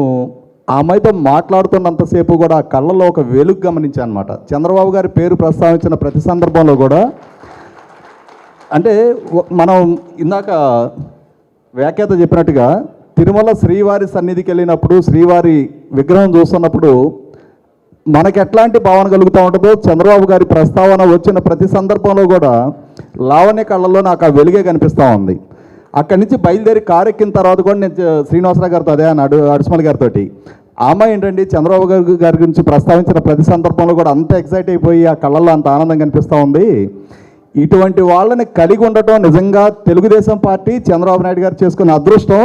ఆమెతో మాట్లాడుతున్నంతసేపు కూడా ఆ కళ్ళలో ఒక వెలుగు గమనించాను అనమాట. చంద్రబాబు గారి పేరు ప్రస్తావించిన ప్రతి సందర్భంలో కూడా, అంటే మనం ఇందాక వ్యాఖ్యాత చెప్పినట్టుగా తిరుమల శ్రీవారి సన్నిధికి వెళ్ళినప్పుడు, శ్రీవారి విగ్రహం చూస్తున్నప్పుడు మనకి ఎట్లాంటి భావన కలుగుతూ ఉంటుందో, చంద్రబాబు గారి ప్రస్తావన వచ్చిన ప్రతి సందర్భంలో కూడా లావణ్య కళ్ళల్లో నాకు ఆ వెలుగే కనిపిస్తూ ఉంది. అక్కడి నుంచి బయలుదేరి కారు ఎక్కిన తర్వాత కూడా నేను శ్రీనివాసరావు గారితో అదే అన్నాడు, అడుసుమల్లి గారితో, ఆమె ఏంటండి చంద్రబాబు గారి గురించి ప్రస్తావించిన ప్రతి సందర్భంలో కూడా అంత ఎక్సైట్ అయిపోయి ఆ కళ్ళల్లో అంత ఆనందం కనిపిస్తూ ఉంది. ఇటువంటి వాళ్ళని కలిగి ఉండటం నిజంగా తెలుగుదేశం పార్టీ, చంద్రబాబు నాయుడు గారు చేసుకున్న అదృష్టం.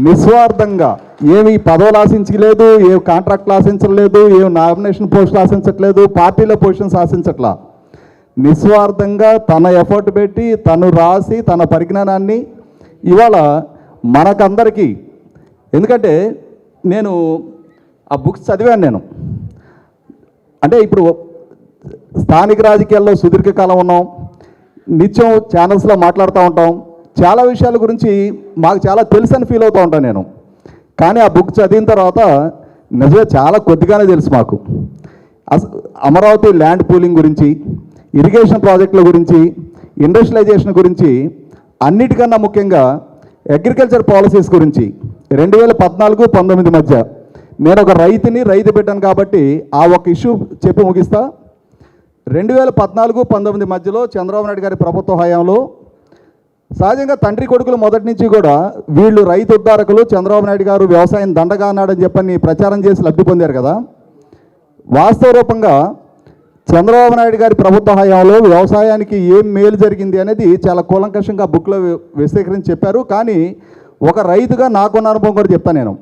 నిస్వార్థంగా ఏమి పదవులు ఆశించలేదు, ఏ కాంట్రాక్ట్లు ఆశించలేదు, ఏ నామినేషన్ పోస్టులు ఆశించట్లేదు, పార్టీలో పొజిషన్స్ ఆశించట్లా. నిస్వార్థంగా తన ఎఫర్ట్ పెట్టి తను రాసి తన పరిజ్ఞానాన్ని ఇవాళ మనకందరికీ, ఎందుకంటే నేను ఆ బుక్స్ చదివాను. నేను అంటే ఇప్పుడు స్థానిక రాజకీయాల్లో సుదీర్ఘకాలం ఉన్నాం, నిత్యం ఛానల్స్లో మాట్లాడుతూ ఉంటాం, చాలా విషయాల గురించి మాకు చాలా తెలుసని ఫీల్ అవుతూ ఉంటాను నేను. కానీ ఆ బుక్ చదివిన తర్వాత నిజమే చాలా కొద్దిగానే తెలుసు మాకు. అమరావతి ల్యాండ్ పూలింగ్ గురించి, ఇరిగేషన్ ప్రాజెక్టుల గురించి, ఇండస్ట్రియలైజేషన్ గురించి, అన్నిటికన్నా ముఖ్యంగా అగ్రికల్చర్ పాలసీస్ గురించి 2014-19 మధ్య నేను ఒక రైతు బిడ్డను కాబట్టి ఆ ఒక ఇష్యూ చెప్పి ముగిస్తా. 2014-19 మధ్యలో చంద్రబాబు నాయుడు గారి ప్రభుత్వ హయాంలో సహజంగా తండ్రి కొడుకులు మొదటి నుంచి కూడా వీళ్ళు రైతు ఉద్ధారకులు, చంద్రబాబు నాయుడు గారు వ్యవసాయం దండగా అన్నాడని చెప్పని ప్రచారం చేసి లబ్ధి పొందారు కదా. వాస్తవ రూపంగా చంద్రబాబు నాయుడు గారి ప్రభుత్వ హయాంలో వ్యవసాయానికి ఏం మేలు జరిగింది అనేది చాలా కూలంకషంగా బుక్లో విశదీకరించి చెప్పారు. కానీ ఒక రైతుగా నాకున్న అనుభవం కూడా చెప్తాను నేను.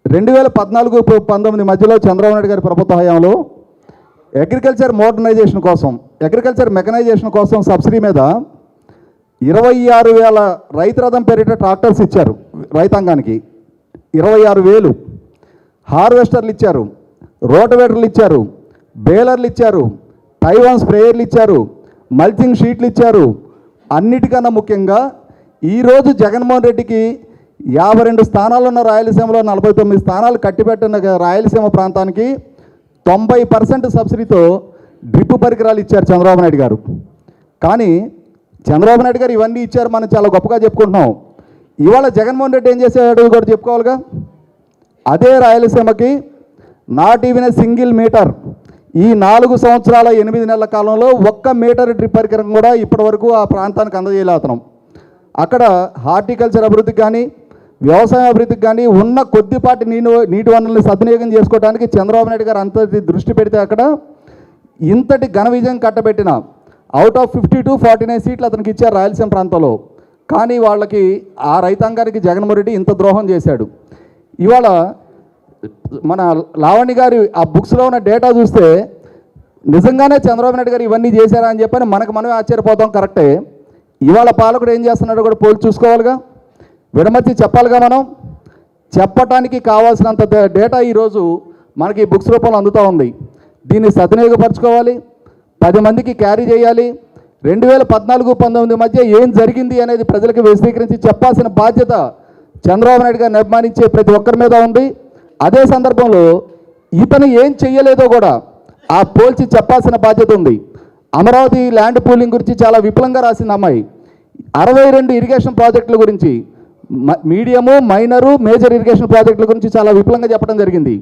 2014-19 మధ్యలో చంద్రబాబు నాయుడు గారి ప్రభుత్వ హయాంలో అగ్రికల్చర్ మోడర్నైజేషన్ కోసం, అగ్రికల్చర్ మెకనైజేషన్ కోసం సబ్సిడీ మీద 26,000 రైతు రథం పేరిట ట్రాక్టర్స్ ఇచ్చారు రైతాంగానికి. 26,000 హార్వెస్టర్లు ఇచ్చారు, రోటవేటర్లు ఇచ్చారు, బేలర్లు ఇచ్చారు, టైవాన్ స్ప్రేయర్లు ఇచ్చారు, మల్చింగ్ షీట్లు ఇచ్చారు. అన్నిటికన్నా ముఖ్యంగా ఈరోజు జగన్మోహన్ రెడ్డికి 52 స్థానాలు ఉన్న రాయలసీమలో 49 స్థానాలు కట్టిపెట్టిన రాయలసీమ ప్రాంతానికి 90% సబ్సిడీతో డ్రిప్ పరికరాలు ఇచ్చారు చంద్రబాబు నాయుడు గారు. కానీ చంద్రబాబు నాయుడు గారు ఇవన్నీ ఇచ్చారు, మనం చాలా గొప్పగా చెప్పుకుంటున్నాం. ఇవాళ జగన్మోహన్ రెడ్డి ఏం చేశాడు కూడా చెప్పుకోవాలిగా. అదే రాయలసీమకి నాట్ ఈవెన్ సింగిల్ మీటర్, ఈ 4 సంవత్సరాల 8 నెలల కాలంలో 1 మీటర్ డ్రిప్ పరికరం కూడా ఇప్పటి వరకు ఆ ప్రాంతానికి అందజేయలేతున్నాం. అక్కడ హార్టికల్చర్ అభివృద్ధికి కానీ, వ్యవసాయ అభివృద్ధికి కానీ ఉన్న కొద్దిపాటి నీటి వనరుల్ని సద్వినియోగం చేసుకోవడానికి చంద్రబాబు నాయుడు గారు అంతటి దృష్టి పెడితే అక్కడ ఇంతటి ఘన విజయం కట్టబెట్టిన అవుట్ ఆఫ్ 50-49 సీట్లు అతనికి ఇచ్చారు రాయలసీమ ప్రాంతంలో. కానీ వాళ్ళకి ఆ రైతాంగానికి జగన్మోహన్ రెడ్డి ఇంత ద్రోహం చేశాడు. ఇవాళ మన లావణ్య గారి ఆ బుక్స్లో ఉన్న డేటా చూస్తే నిజంగానే చంద్రబాబు నాయుడు గారు ఇవన్నీ చేశారా అని చెప్పని మనమే ఆశ్చర్యపోతాం. కరెక్టే. ఇవాళ పాలకుడు ఏం చేస్తున్నాడో కూడా పోల్చి చూసుకోవాలిగా, విడమర్చి చెప్పాలిగా. మనం చెప్పటానికి కావాల్సినంత డేటా ఈరోజు మనకి బుక్స్ రూపంలో అందుతూ ఉంది. దీన్ని సద్వినియోగపరచుకోవాలి, 10 మందికి క్యారీ చేయాలి. 2014-19 మధ్య ఏం జరిగింది అనేది ప్రజలకు విశదీకరించి చెప్పాల్సిన బాధ్యత చంద్రబాబు నాయుడు గారిని అభిమానించే ప్రతి ఒక్కరి మీద ఉంది. అదే సందర్భంలో ఇతను ఏం చెయ్యలేదో కూడా ఆ పోల్చి చెప్పాల్సిన బాధ్యత ఉంది. అమరావతి ల్యాండ్ పూలింగ్ గురించి చాలా విపులంగా రాసింది అమ్మాయి. 62 ఇరిగేషన్ ప్రాజెక్టుల గురించి, మీడియము, మైనరు, మేజర్ ఇరిగేషన్ ప్రాజెక్టుల గురించి చాలా విపులంగా చెప్పడం జరిగింది.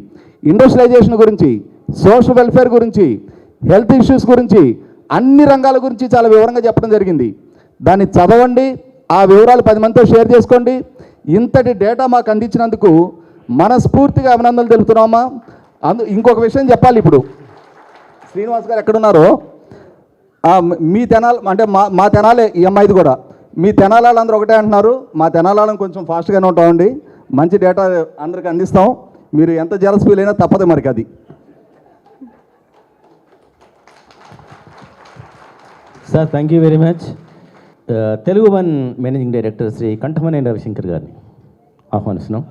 ఇండస్ట్రియలైజేషన్ గురించి, సోషల్ వెల్ఫేర్ గురించి, హెల్త్ ఇష్యూస్ గురించి, అన్ని రంగాల గురించి చాలా వివరంగా చెప్పడం జరిగింది. దాన్ని చదవండి, ఆ వివరాలు 10 మందితో షేర్ చేసుకోండి. ఇంతటి డేటా మాకు అందించినందుకు మనస్ఫూర్తిగా అభినందనలు తెలుపుతున్నామా. ఇంకొక విషయం చెప్పాలి. ఇప్పుడు శ్రీనివాస్ గారు ఎక్కడున్నారో, మీ తెనాలి అంటే మా తెనాలే ఈ అమ్మాయిది కూడా. మీ తెనాలందరూ ఒకటే అంటున్నారు, మా తెనాలను కొంచెం ఫాస్ట్గానే ఉంటామండి, మంచి డేటా అందరికి అందిస్తాం, మీరు ఎంత జలస్ ఫీల్ అయినా తప్పదు మరికి అది. Sir thank you very much. Telugu one managing director Shri Kantamaneni Ravishankar గారిని ఆహ్వానిస్తున్నాం.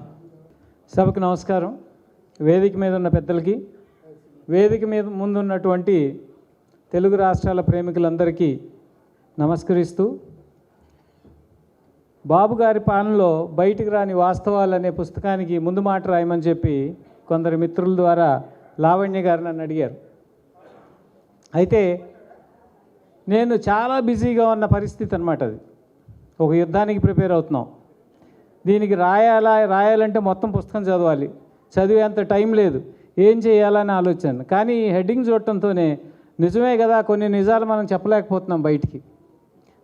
సభకు నమస్కారం. వేదిక మీద ఉన్న పెద్దలకి, వేదిక మీద ముందున్నటువంటి తెలుగు రాష్ట్రాల ప్రేమికులందరికీ నమస్కరిస్తూ, బాబు గారి పాలనలో బయటికి రాని వాస్తవాలు అనే పుస్తకానికి ముందు మాట రాయమని చెప్పి కొందరు మిత్రుల ద్వారా లావణ్య గారు నన్ను అడిగారు. అయితే నేను చాలా బిజీగా ఉన్న పరిస్థితి అన్నమాట. అది ఒక యుద్ధానికి ప్రిపేర్ అవుతున్నాం. దీనికి రాయాలంటే మొత్తం పుస్తకం చదవాలి, చదివేంత టైం లేదు, ఏం చేయాలని ఆలోచన. కానీ ఈ హెడ్డింగ్ చూడటంతోనే నిజమే కదా, కొన్ని నిజాలు మనం చెప్పలేకపోతున్నాం బయటికి.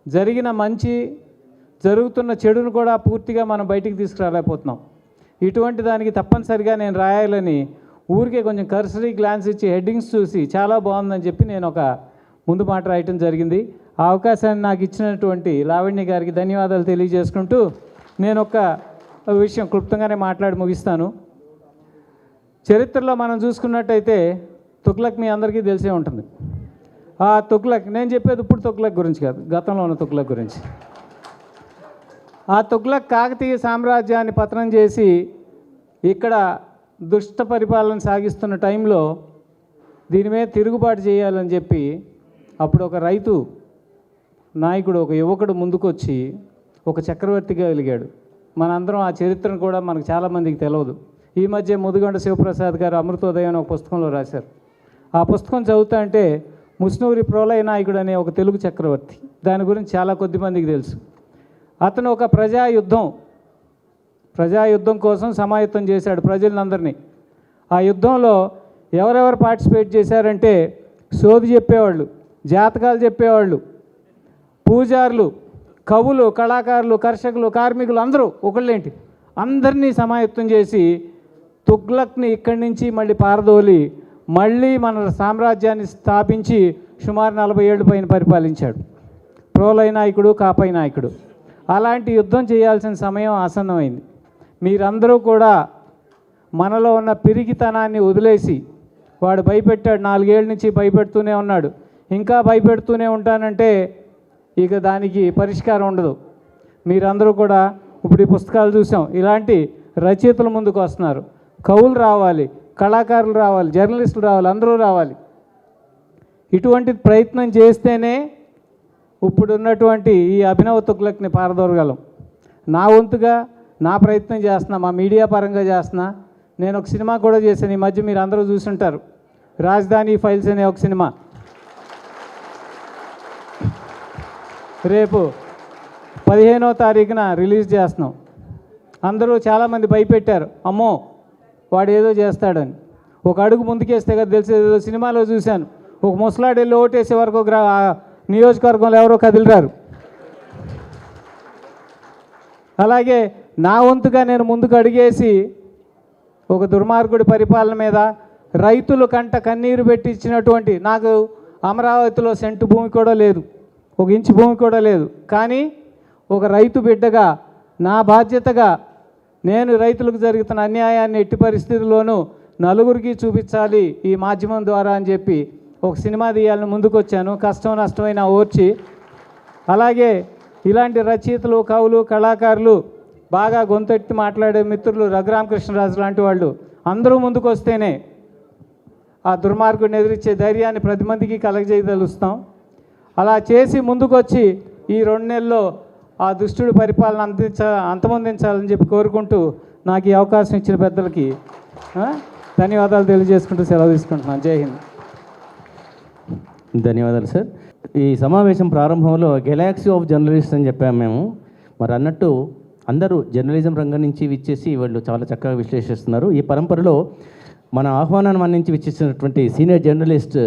జరిగిన మంచి, జరుగుతున్న చెడును కూడా పూర్తిగా మనం బయటికి తీసుకురాలేకపోతున్నాం. ఇటువంటి దానికి తప్పనిసరిగా నేను రాయాలని ఊరికే కొంచెం కర్సరీ గ్లాన్స్ ఇచ్చి హెడ్డింగ్స్ చూసి చాలా బాగుందని చెప్పి నేను ఒక ముందు మాట రాయటం జరిగింది. ఆ అవకాశాన్ని నాకు ఇచ్చినటువంటి లావణ్య గారికి ధన్యవాదాలు తెలియజేసుకుంటూ నేను ఒక విషయం క్లుప్తంగానే మాట్లాడి ముగిస్తాను. చరిత్రలో మనం చూసుకున్నట్టయితే తుగ్లక్ మీ అందరికీ తెలిసే ఉంటుంది. ఆ తుగ్లక్, నేను చెప్పేది ఇప్పుడు తుగ్లక్ గురించి కాదు, గతంలో ఉన్న తుగ్లక్ గురించి. ఆ తుగ్లక్ కాకతీయ సామ్రాజ్యాన్ని పతనం చేసి ఇక్కడ దుష్ట పరిపాలన సాగిస్తున్న టైంలో దీని మీద తిరుగుబాటు చేయాలని చెప్పి అప్పుడు ఒక రైతు నాయకుడు, ఒక యువకుడు ముందుకొచ్చి ఒక చక్రవర్తిగా వెలిగాడు. మనందరం ఆ చరిత్రను కూడా మనకు చాలామందికి తెలియదు. ఈ మధ్య ముదిగొండ శివప్రసాద్ గారు అమృతోదయం అని ఒక పుస్తకంలో రాశారు. ఆ పుస్తకం చదువుతా అంటే ముస్నూరి ప్రోలయ నాయకుడు అనే ఒక తెలుగు చక్రవర్తి, దాని గురించి చాలా కొద్దిమందికి తెలుసు. అతను ఒక ప్రజాయుద్ధం కోసం సమాయత్తం చేశాడు ప్రజలందరినీ. ఆ యుద్ధంలో ఎవరెవరు పార్టిసిపేట్ చేశారంటే సోది చెప్పేవాళ్ళు, జాతకాలు చెప్పేవాళ్ళు, పూజారులు, కవులు, కళాకారులు, కర్షకులు, కార్మికులు అందరూ ఒకళ్ళేంటి అందరినీ సమాయత్తం చేసి తుగ్లక్ని ఇక్కడి నుంచి మళ్ళీ పారదోలి మళ్ళీ మన సామ్రాజ్యాన్ని స్థాపించి సుమారు 40 ఏళ్ళు పైన పరిపాలించాడు. ప్రోలయ నాయకుడు, కాపై నాయకుడు. అలాంటి యుద్ధం చేయాల్సిన సమయం ఆసన్నమైంది. మీరందరూ కూడా మనలో ఉన్న పిరికితనాన్ని వదిలేసి, వాడు భయపెట్టాడు, 4 ఏళ్ళ నుంచి భయపెడుతూనే ఉన్నాడు, ఇంకా భయపెడుతూనే ఉంటానంటే ఇక దానికి పరిష్కారం ఉండదు. మీరందరూ కూడా ఇప్పుడు ఈ పుస్తకాలు చూసాం, ఇలాంటి రచయితలు ముందుకు వస్తున్నారు. కవులు రావాలి, కళాకారులు రావాలి, జర్నలిస్టులు రావాలి, అందరూ రావాలి. ఇటువంటి ప్రయత్నం చేస్తేనే ఇప్పుడు ఉన్నటువంటి ఈ అభినవ తుగ్లక్ని పారదోరగలం. నా వంతుగా నా ప్రయత్నం చేస్తున్నా, మా మీడియా పరంగా చేస్తున్నా. నేను ఒక సినిమా కూడా చేశాను, ఈ మధ్య మీరు అందరూ చూసుంటారు, రాజధాని ఫైల్స్ అనే ఒక సినిమా. రేపు 15వ తారీఖున రిలీజ్ చేస్తున్నాం. అందరూ చాలామంది భయపెట్టారు, అమ్మో వాడు ఏదో చేస్తాడని. ఒక అడుగు ముందుకేస్తే కదా తెలిసేది. ఏదో సినిమాలో చూశాను, ఒక ముసలాడు వెళ్ళి ఓటేసే వరకు నియోజకవర్గంలో ఎవరో కదిలిరారు. అలాగే నా వంతుగా నేను ముందుకు అడిగేసి ఒక దుర్మార్గుడి పరిపాలన మీద రైతులు కంట కన్నీరు పెట్టి ఇచ్చినటువంటి, నాకు అమరావతిలో సెంటు భూమి కూడా లేదు, 1 ఇంచు భూమి కూడా లేదు, కానీ ఒక రైతు బిడ్డగా నా బాధ్యతగా నేను రైతులకు జరుగుతున్న అన్యాయాన్ని ఎట్టి పరిస్థితుల్లోనూ నలుగురికి చూపించాలి ఈ మాధ్యమం ద్వారా అని చెప్పి ఒక సినిమా తీయాలని ముందుకు వచ్చాను, కష్టం నష్టమైనా ఓర్చి. అలాగే ఇలాంటి రచయితలు, కవులు, కళాకారులు, బాగా గొంతెత్తి మాట్లాడే మిత్రులు, రఘురామకృష్ణరాజు లాంటి వాళ్ళు అందరూ ముందుకు వస్తేనే ఆ దుర్మార్గుడిని ఎదిరించే ధైర్యాన్ని 10 మందికి కలగజేయదలుస్తాం. అలా చేసి ముందుకొచ్చి ఈ 2 నెలల్లో ఆ దుష్టుడి పరిపాలన అంతమొందించాలని చెప్పి కోరుకుంటూ నాకు ఈ అవకాశం ఇచ్చిన పెద్దలకి ధన్యవాదాలు తెలియజేసుకుంటూ సెలవు తీసుకుంటున్నాను. జై హింద్. ధన్యవాదాలు సార్. ఈ సమావేశం ప్రారంభంలో గెలాక్సీ ఆఫ్ జర్నలిస్ట్ అని చెప్పాము మేము. మరి అన్నట్టు అందరూ జర్నలిజం రంగం నుంచి విచ్చేసి వాళ్ళు చాలా చక్కగా విశ్లేషిస్తున్నారు. ఈ పరంపరలో మన ఆహ్వానాన్ని అందించి విచ్చేసినటువంటి సీనియర్ జర్నలిస్ట్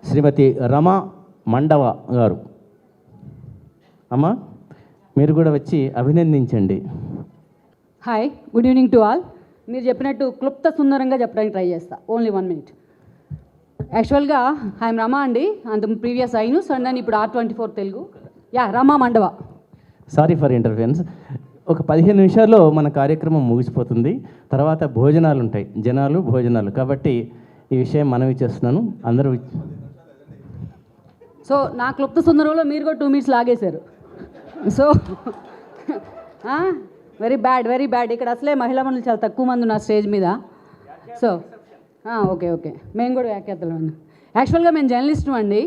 శ్రీమతి రమా మండవ గారు, అమ్మ మీరు కూడా వచ్చి అభినందించండి. Hi, good evening to all. మీరు చెప్పినట్టు క్లుప్త సుందరంగా చెప్పడానికి ట్రై చేస్తా. Only 1 minute. యాక్చువల్గా ఐఎమ్ రమా అండి, అంత ప్రీవియస్ ఐ న్యూస్ అండ్ ఇప్పుడు R24 Telugu. Rama Mandava. Sorry for interference. ఒక 15 నిమిషాల్లో మన కార్యక్రమం ముగిసిపోతుంది. తర్వాత భోజనాలు ఉంటాయి, జనాలు భోజనాలు. కాబట్టి ఈ విషయం మనవి చేస్తున్నాను. అందరూ సో నా క్లుప్త సుందరంలో మీరు కూడా 2 minutes లాగేశారు. So very bad, very bad. ఇక్కడ అసలే మహిళా మండలి చాలా తక్కువ మంది ఉన్నారు స్టేజ్ మీద. సో ఓకే మేము కూడా వ్యాఖ్యాతలు. యాక్చువల్గా మేము జర్నలిస్టు అండి.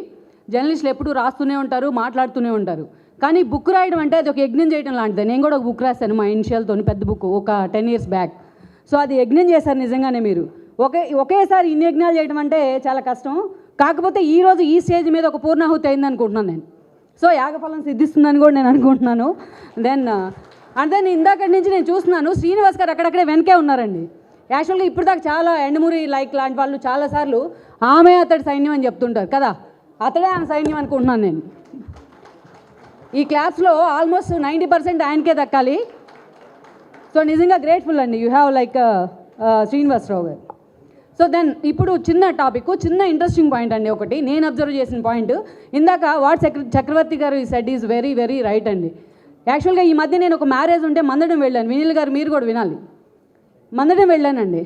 జర్నలిస్టులు ఎప్పుడూ రాస్తూనే ఉంటారు, మాట్లాడుతూనే ఉంటారు. కానీ బుక్ రాయడం అంటే అది ఒక యజ్ఞం చేయడం లాంటిది. నేను కూడా ఒక బుక్ రాశాను మా ఇనిషియల్తో, పెద్ద బుక్, ఒక 10 years బ్యాక్. సో అది యజ్ఞం చేశారు నిజంగానే మీరు. ఒకేసారి ఇన్ని యజ్ఞాలు చేయడం అంటే చాలా కష్టం. కాకపోతే ఈరోజు ఈ స్టేజ్ మీద ఒక పూర్ణాహుతి అయింది అనుకుంటున్నాను నేను. సో యాగఫలం సిద్ధిస్తుందని కూడా నేను అనుకుంటున్నాను. దెన్ ఇందాక నుంచి నేను చూస్తున్నాను శ్రీనివాస్ గారు అక్కడక్కడే వెనకే ఉన్నారండి. యాక్చువల్గా ఇప్పుడు దాకా చాలా ఎండమూరి లైక్ లాంటి వాళ్ళు చాలాసార్లు ఆమె అతడి సైన్యం అని చెప్తుంటారు కదా, అతడే ఆయన సైన్యం అనుకుంటున్నాను నేను. ఈ క్లాస్లో ఆల్మోస్ట్ 90% ఆయనకే దక్కాలి. సో నిజంగా గ్రేట్ఫుల్ అండి. యూ హ్యావ్ లైక్ శ్రీనివాసరావు గారు. సో దెన్ ఇప్పుడు చిన్న టాపిక్, చిన్న ఇంట్రెస్టింగ్ పాయింట్ అండి. ఒకటి నేను అబ్జర్వ్ చేసిన పాయింట్, ఇందాక చక్రవర్తి గారు ఈ set is very very right అండి. యాక్చువల్గా ఈ మధ్య నేను ఒక మ్యారేజ్ ఉంటే మందడం వెళ్ళాను. వినీల్ గారు మీరు కూడా వినాలి. మందడం వెళ్ళానండి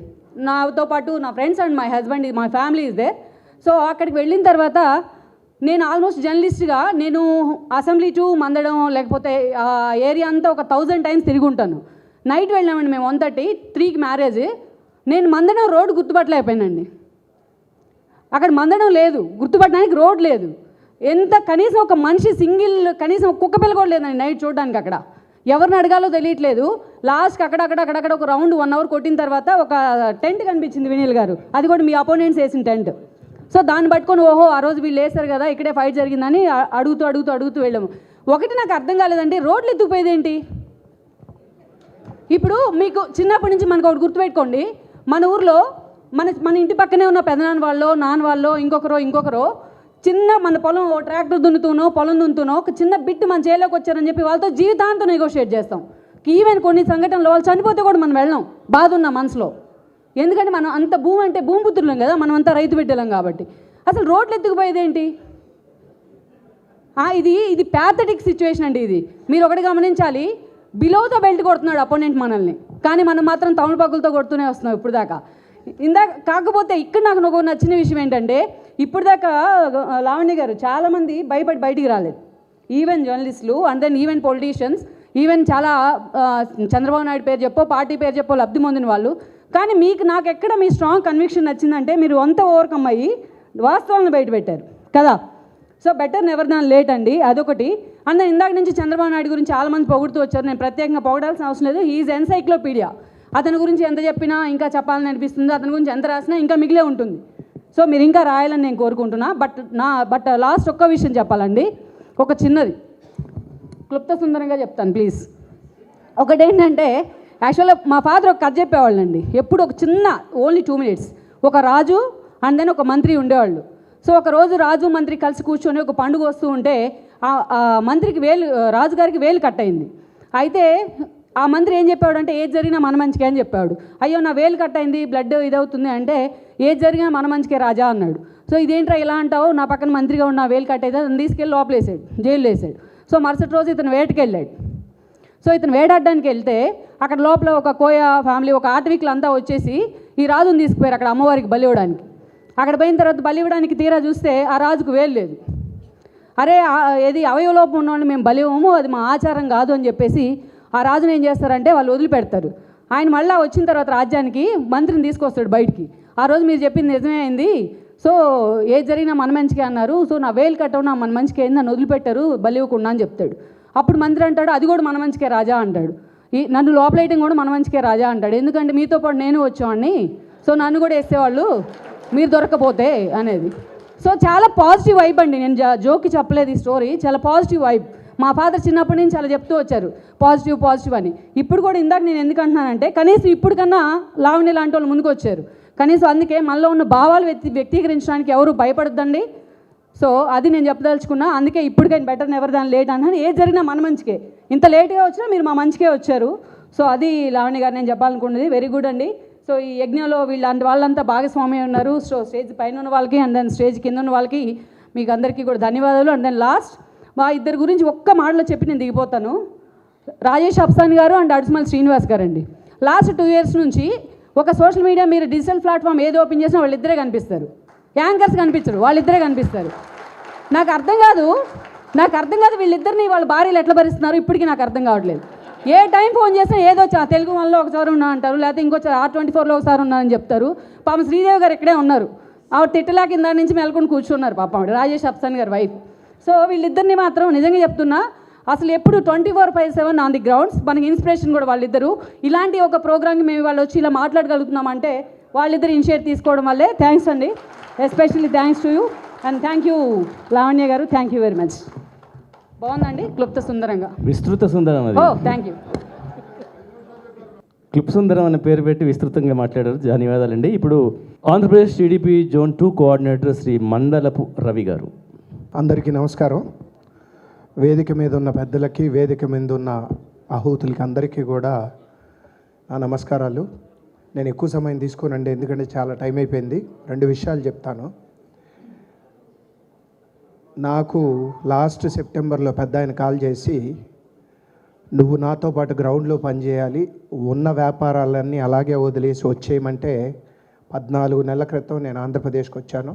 నాతో పాటు నా friends and my husband, my family is there. So అక్కడికి వెళ్ళిన తర్వాత నేను ఆల్మోస్ట్ జర్నలిస్ట్గా నేను అసెంబ్లీ టు మందడం లేకపోతే ఆ ఏరియా అంతా ఒక 1000 times తిరిగి ఉంటాను. నైట్ వెళ్ళామండి మేము 1:30-3కి మ్యారేజ్. నేను మందడం రోడ్డు గుర్తుపట్టలేకపోయానండి. అక్కడ మందడం లేదు, గుర్తుపట్టడానికి రోడ్ లేదు. కనీసం ఒక మనిషి సింగిల్, కనీసం కుక్క పిల్ల కూడా లేదండి నైట్ చూడడానికి. అక్కడ ఎవరిని అడగాలో తెలియట్లేదు. లాస్ట్కి అక్కడక్కడ ఒక రౌండ్ 1 hour కొట్టిన తర్వాత ఒక టెంట్ కనిపించింది వినీల్ గారు, అది కూడా మీ అపోనెంట్స్ వేసిన టెంట్. సో దాన్ని పట్టుకొని ఓహో ఆ రోజు వీళ్ళు వేస్తారు కదా ఇక్కడే ఫైట్ జరిగిందని అడుగుతూ వెళ్ళాము. ఒకటి నాకు అర్థం కాలేదండి, రోడ్లు ఎత్తుకుపోయేది ఏంటి? ఇప్పుడు మీకు చిన్నప్పటి నుంచి మనకు ఒకటి గుర్తుపెట్టుకోండి, మన ఊర్లో మన ఇంటి పక్కనే ఉన్న పెదనాన్న వాళ్ళో నాన్న వాళ్ళో ఇంకొకరో చిన్న మన పొలం ట్రాక్టర్ పొలం దున్నుతూనో ఒక చిన్న బిట్ మన చేలోకి వచ్చారని చెప్పి వాళ్ళతో జీవితాంతం నెగోషియేట్ చేస్తాం. ఈవెన్ కొన్ని సంఘటనలు వాళ్ళు చనిపోతే కూడా మనం వెళ్ళాం, బాధ ఉన్న మనసులో. ఎందుకంటే మనం అంత భూమి అంటే భూమిపుత్రులం కదా, మనం అంతా రైతు బిడ్డలం కాబట్టి. అసలు రోడ్లు ఎత్తుకుపోయేది ఏంటి? ఇది ప్యాథటిక్ సిచ్యువేషన్ అండి. ఇది మీరు ఒకటి గమనించాలి, బిలోతో బెల్ట్ కొడుతున్నాడు అపోనెంట్ మనల్ని, కానీ మనం మాత్రం తమలపాకులతో కొడుతూనే వస్తున్నాం ఇప్పుడు దాకా. కాకపోతే ఇక్కడ నాకు నచ్చిన విషయం ఏంటంటే, ఇప్పుడు దాకా లావణ్య గారు చాలామంది భయపడి బయటికి రాలేదు. ఈవెన్ జర్నలిస్టులు and then even politicians, even చాలా చంద్రబాబు నాయుడు పేరు చెప్పో పార్టీ పేరు చెప్పో లబ్ధి పొందిన వాళ్ళు. కానీ నాకు ఎక్కడ మీ స్ట్రాంగ్ కన్విక్షన్ నచ్చిందంటే మీరు అంతా ఓవర్కమ్ అయ్యి వాస్తవాలను బయట పెట్టారు కదా. సో బెటర్ నెవర్ దాన్ లేట్ అండి, అదొకటి. అండ్ ఇందాక నుంచి చంద్రబాబు నాయుడు గురించి చాలామంది పొగుడుతూ వచ్చారు. నేను ప్రత్యేకంగా పొగడాల్సిన అవసరం లేదు, హీఈస్ ఎన్సైక్లోపీడియా. అతని గురించి ఎంత చెప్పినా ఇంకా చెప్పాలని అనిపిస్తుంది, అతని గురించి ఎంత రాసినా ఇంకా మిగిలే ఉంటుంది. సో మీరు ఇంకా రాయాలని నేను కోరుకుంటున్నా. బట్ లాస్ట్ ఒక్క విషయం చెప్పాలండి, ఒక చిన్నది క్లుప్త సుందరంగా చెప్తాను ప్లీజ్. ఒకటేంటంటే యాక్చువల్గా మా ఫాదర్ ఒక కథ చెప్పేవాళ్ళండి ఎప్పుడు, ఒక చిన్న ఓన్లీ 2 minutes. ఒక రాజు అండ్ దెన్ ఒక మంత్రి ఉండేవాళ్ళు. సో ఒక రోజు రాజు మంత్రి కలిసి కూర్చొని ఒక పండుగ వస్తూ ఉంటే ఆ మంత్రికి రాజుగారికి వేలు కట్ అయింది. అయితే ఆ మంత్రి ఏం చెప్పాడంటే ఏది జరిగినా మన మంచికే అని చెప్పాడు. అయ్యో నా వేలు కట్ అయింది, బ్లడ్ ఇదవుతుంది అంటే ఏది జరిగినా మన మంచికే రాజా అన్నాడు. సో ఇదేంట్రా ఇలా అంటావు, నా పక్కన మంత్రిగా ఉన్న వేలు కట్ అయితే అతను తీసుకెళ్ళి లోపలేసాడు, జైలు వేసాడు. సో మరుసటి రోజు ఇతను వేటకి వెళ్ళాడు. సో ఇతను వేటాడడానికి వెళ్తే అక్కడ లోపల ఒక కోయ ఫ్యామిలీ, ఒక ఆటవికులు అంతా వచ్చేసి ఈ రాజుని తీసుకుపోయారు అక్కడ అమ్మవారికి బలి ఇవ్వడానికి. అక్కడ పోయిన తర్వాత బలి ఇవ్వడానికి తీరా చూస్తే ఆ రాజుకు వేలు లేదు. అరే ఏది అవయవలోపం ఉన్నవాడిని మేము బలి ఇవ్వము, అది మా ఆచారం కాదు అని చెప్పేసి ఆ రాజుని ఏం చేస్తారంటే వాళ్ళు వదిలిపెడతారు. ఆయన మళ్ళీ వచ్చిన తర్వాత రాజ్యానికి మంత్రిని తీసుకొస్తాడు బయటికి. ఆ రోజు మీరు చెప్పింది నిజమే అయింది, సో ఏది జరిగినా మన మంచికే అన్నారు, సో నా వేలు కట్టవు నా మన మంచికే అయింది, నన్ను వదిలిపెట్టారు బలి ఇవ్వకుండా అని చెప్తాడు. అప్పుడు మంత్రి అంటాడు అది కూడా మన మంచికే రాజా అంటాడు, నన్ను లోపలేయటం కూడా మన మంచికే రాజా అంటాడు, ఎందుకంటే మీతో పాటు నేను వచ్చేవాడిని, సో నన్ను కూడా వేసేవాళ్ళు మీరు దొరకపోతే అనేది. సో చాలా పాజిటివ్ వైబ్ అండి. నేను జోక్కి చెప్పలేదు ఈ స్టోరీ, చాలా పాజిటివ్ వైబ్. మా ఫాదర్ చిన్నప్పటి నుంచి చాలా చెప్తూ వచ్చారు పాజిటివ్ పాజిటివ్ అని. ఇప్పుడు కూడా ఇందాక నేను ఎందుకు అంటున్నానంటే కనీసం ఇప్పుడు కన్నా లావణ్య లాంటి వాళ్ళు ముందుకు వచ్చారు. కనీసం అందుకే మనలో ఉన్న భావాలు వ్యక్తీకరించడానికి ఎవరు భయపడద్దండి. సో అది నేను చెప్పదలుచుకున్నా. అందుకే ఇప్పటికైనా బెటర్ నెవర్ దాన్ లేట్ అన్నాను. ఏది జరిగినా మన మంచికే, ఇంత లేట్గా వచ్చినా మీరు మా మంచికే వచ్చారు. సో అది లావణ్య గారు నేను చెప్పాలనుకున్నది. వెరీ గుడ్ అండి. సో ఈ యజ్ఞంలో వాళ్ళంతా భాగస్వామి ఉన్నారు. సో స్టేజ్ పైన ఉన్న వాళ్ళకి అండ్ దెన్ స్టేజ్ కింద ఉన్న వాళ్ళకి మీకు అందరికీ కూడా ధన్యవాదాలు. అండ్ దెన్ లాస్ట్ మా ఇద్దరి గురించి ఒక్క మాటలో చెప్పి నేను దిగిపోతాను. రాజేష్ అప్సాని గారు అండ్ అడుసుమల్ శ్రీనివాస్ గారు అండి. లాస్ట్ 2 years నుంచి ఒక సోషల్ మీడియా మీరు డిజిటల్ ప్లాట్ఫామ్ ఏది ఓపెన్ చేసినా వాళ్ళిద్దరే కనిపిస్తారు. యాంకర్స్ కనిపించరు, వాళ్ళిద్దరే కనిపిస్తారు. నాకు అర్థం కాదు వీళ్ళిద్దరిని వాళ్ళ భార్యలు ఎట్లా భరిస్తున్నారు ఇప్పటికీ నాకు అర్థం కావట్లేదు. ఏ టైం ఫోన్ చేసినా ఏదో తెలుగు వన్లో ఒకసారి ఉన్నా అంటారు, లేకపోతే ఇంకొక R24లో ఒకసారి ఉన్నారని చెప్తారు. పాపం శ్రీదేవి గారు ఇక్కడే ఉన్నారు, ఆవిడ తిట్టలేక కింద నుంచి మెలకొని కూర్చున్నారు పాపం ఆవిడ, రాజేష్ అప్సాని గారి వైఫ్. సో వీళ్ళిద్దరిని మాత్రం నిజంగా చెప్తున్నా అసలు ఎప్పుడు 24/7 ఆన్ ది గ్రౌండ్స్. మనకి ఇన్స్పిరేషన్ కూడా వాళ్ళిద్దరు. ఇలాంటి ఒక ప్రోగ్రామ్కి మేము వాళ్ళు వచ్చి ఇలా మాట్లాడగలుగుతున్నామంటే వాళ్ళిద్దరు ఇనిషియేట్ తీసుకోవడం వల్లే. థ్యాంక్స్ అండి, especially thanks to you and thank you Lavanya గారు, థ్యాంక్ యూ వెరీ మచ్. బాగుందండి క్లుప్త సుందరంగా, విస్తృత సుందరం అది. Thank you. క్లుప్ సుందరం అనే పేరు పెట్టి విస్తృతంగా మాట్లాడారు, ధన్యవాదాలండి. ఇప్పుడు ఆంధ్రప్రదేశ్ టీడీపీ జోన్ 2 కోఆర్డినేటర్ శ్రీ మండలపు రవి గారు. అందరికీ నమస్కారం. వేదిక మీద ఉన్న పెద్దలకి, వేదిక మీద ఉన్న ఆహూతులకి అందరికీ కూడా నా నమస్కారాలు. నేను ఎక్కువ సమయం తీసుకోనండి, ఎందుకంటే చాలా టైం అయిపోయింది. 2 విషయాలు చెప్తాను. నాకు లాస్ట్ సెప్టెంబర్లో పెద్ద ఆయన కాల్ చేసి, నువ్వు నాతో పాటు గ్రౌండ్లో పనిచేయాలి, ఉన్న వ్యాపారాలన్నీ అలాగే వదిలేసి వచ్చేయమంటే 14 నెలల క్రితం నేను ఆంధ్రప్రదేశ్కి వచ్చాను,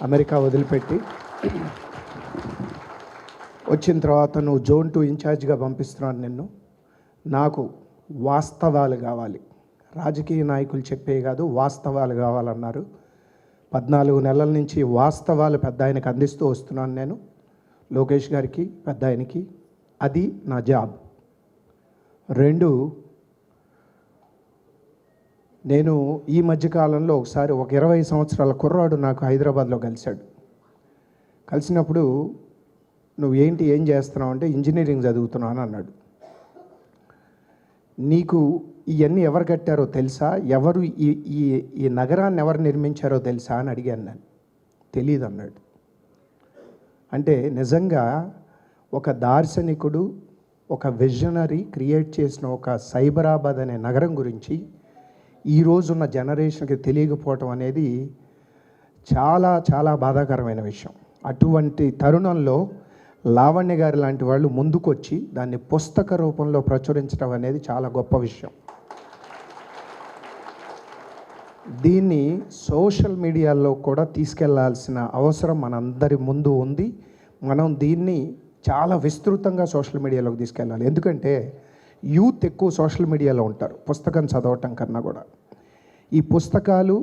అమెరికా వదిలిపెట్టి. వచ్చిన తర్వాత నువ్వు జోన్ 2 ఇన్ఛార్జ్గా పంపిస్తున్నాను నిన్ను. నాకు వాస్తవాలు కావాలి, రాజకీయ నాయకులు చెప్పే కాదు, వాస్తవాలు కావాలన్నారు. 14 నెలల నుంచి వాస్తవాలు పెద్ద ఆయనకు అందిస్తూ వస్తున్నాను నేను, లోకేష్ గారికి, పెద్ద ఆయనకి. అది నా జాబ్. 2, నేను ఈ మధ్యకాలంలో ఒకసారి ఒక 20 సంవత్సరాల కుర్రాడు నాకు హైదరాబాద్లో కలిసినప్పుడు నువ్వు ఏం చేస్తున్నావు అంటే ఇంజనీరింగ్ చదువుతున్నాను అన్నాడు. నీకు ఇవన్నీ ఎవరు కట్టారో తెలుసా, ఎవరు ఈ నగరాన్ని ఎవరు నిర్మించారో తెలుసా అని అడిగాను నేను. తెలియదు అన్నాడు. అంటే నిజంగా ఒక దార్శనికుడు, ఒక విజనరీ క్రియేట్ చేసిన ఒక సైబరాబాద్ అనే నగరం గురించి ఈరోజున్న జనరేషన్కి తెలియకపోవటం అనేది చాలా చాలా బాధాకరమైన విషయం. అటువంటి తరుణంలో లావణ్య గారు లాంటి వాళ్ళు ముందుకొచ్చి దాన్ని పుస్తక రూపంలో ప్రచురించడం అనేది చాలా గొప్ప విషయం. దీన్ని సోషల్ మీడియాలో కూడా తీసుకెళ్లాల్సిన అవసరం మనందరి ముందు ఉంది. మనం దీన్ని చాలా విస్తృతంగా సోషల్ మీడియాలోకి తీసుకెళ్ళాలి. ఎందుకంటే యూత్ ఎక్కువ సోషల్ మీడియాలో ఉంటారు పుస్తకం చదవటం కన్నా కూడా. ఈ పుస్తకాలు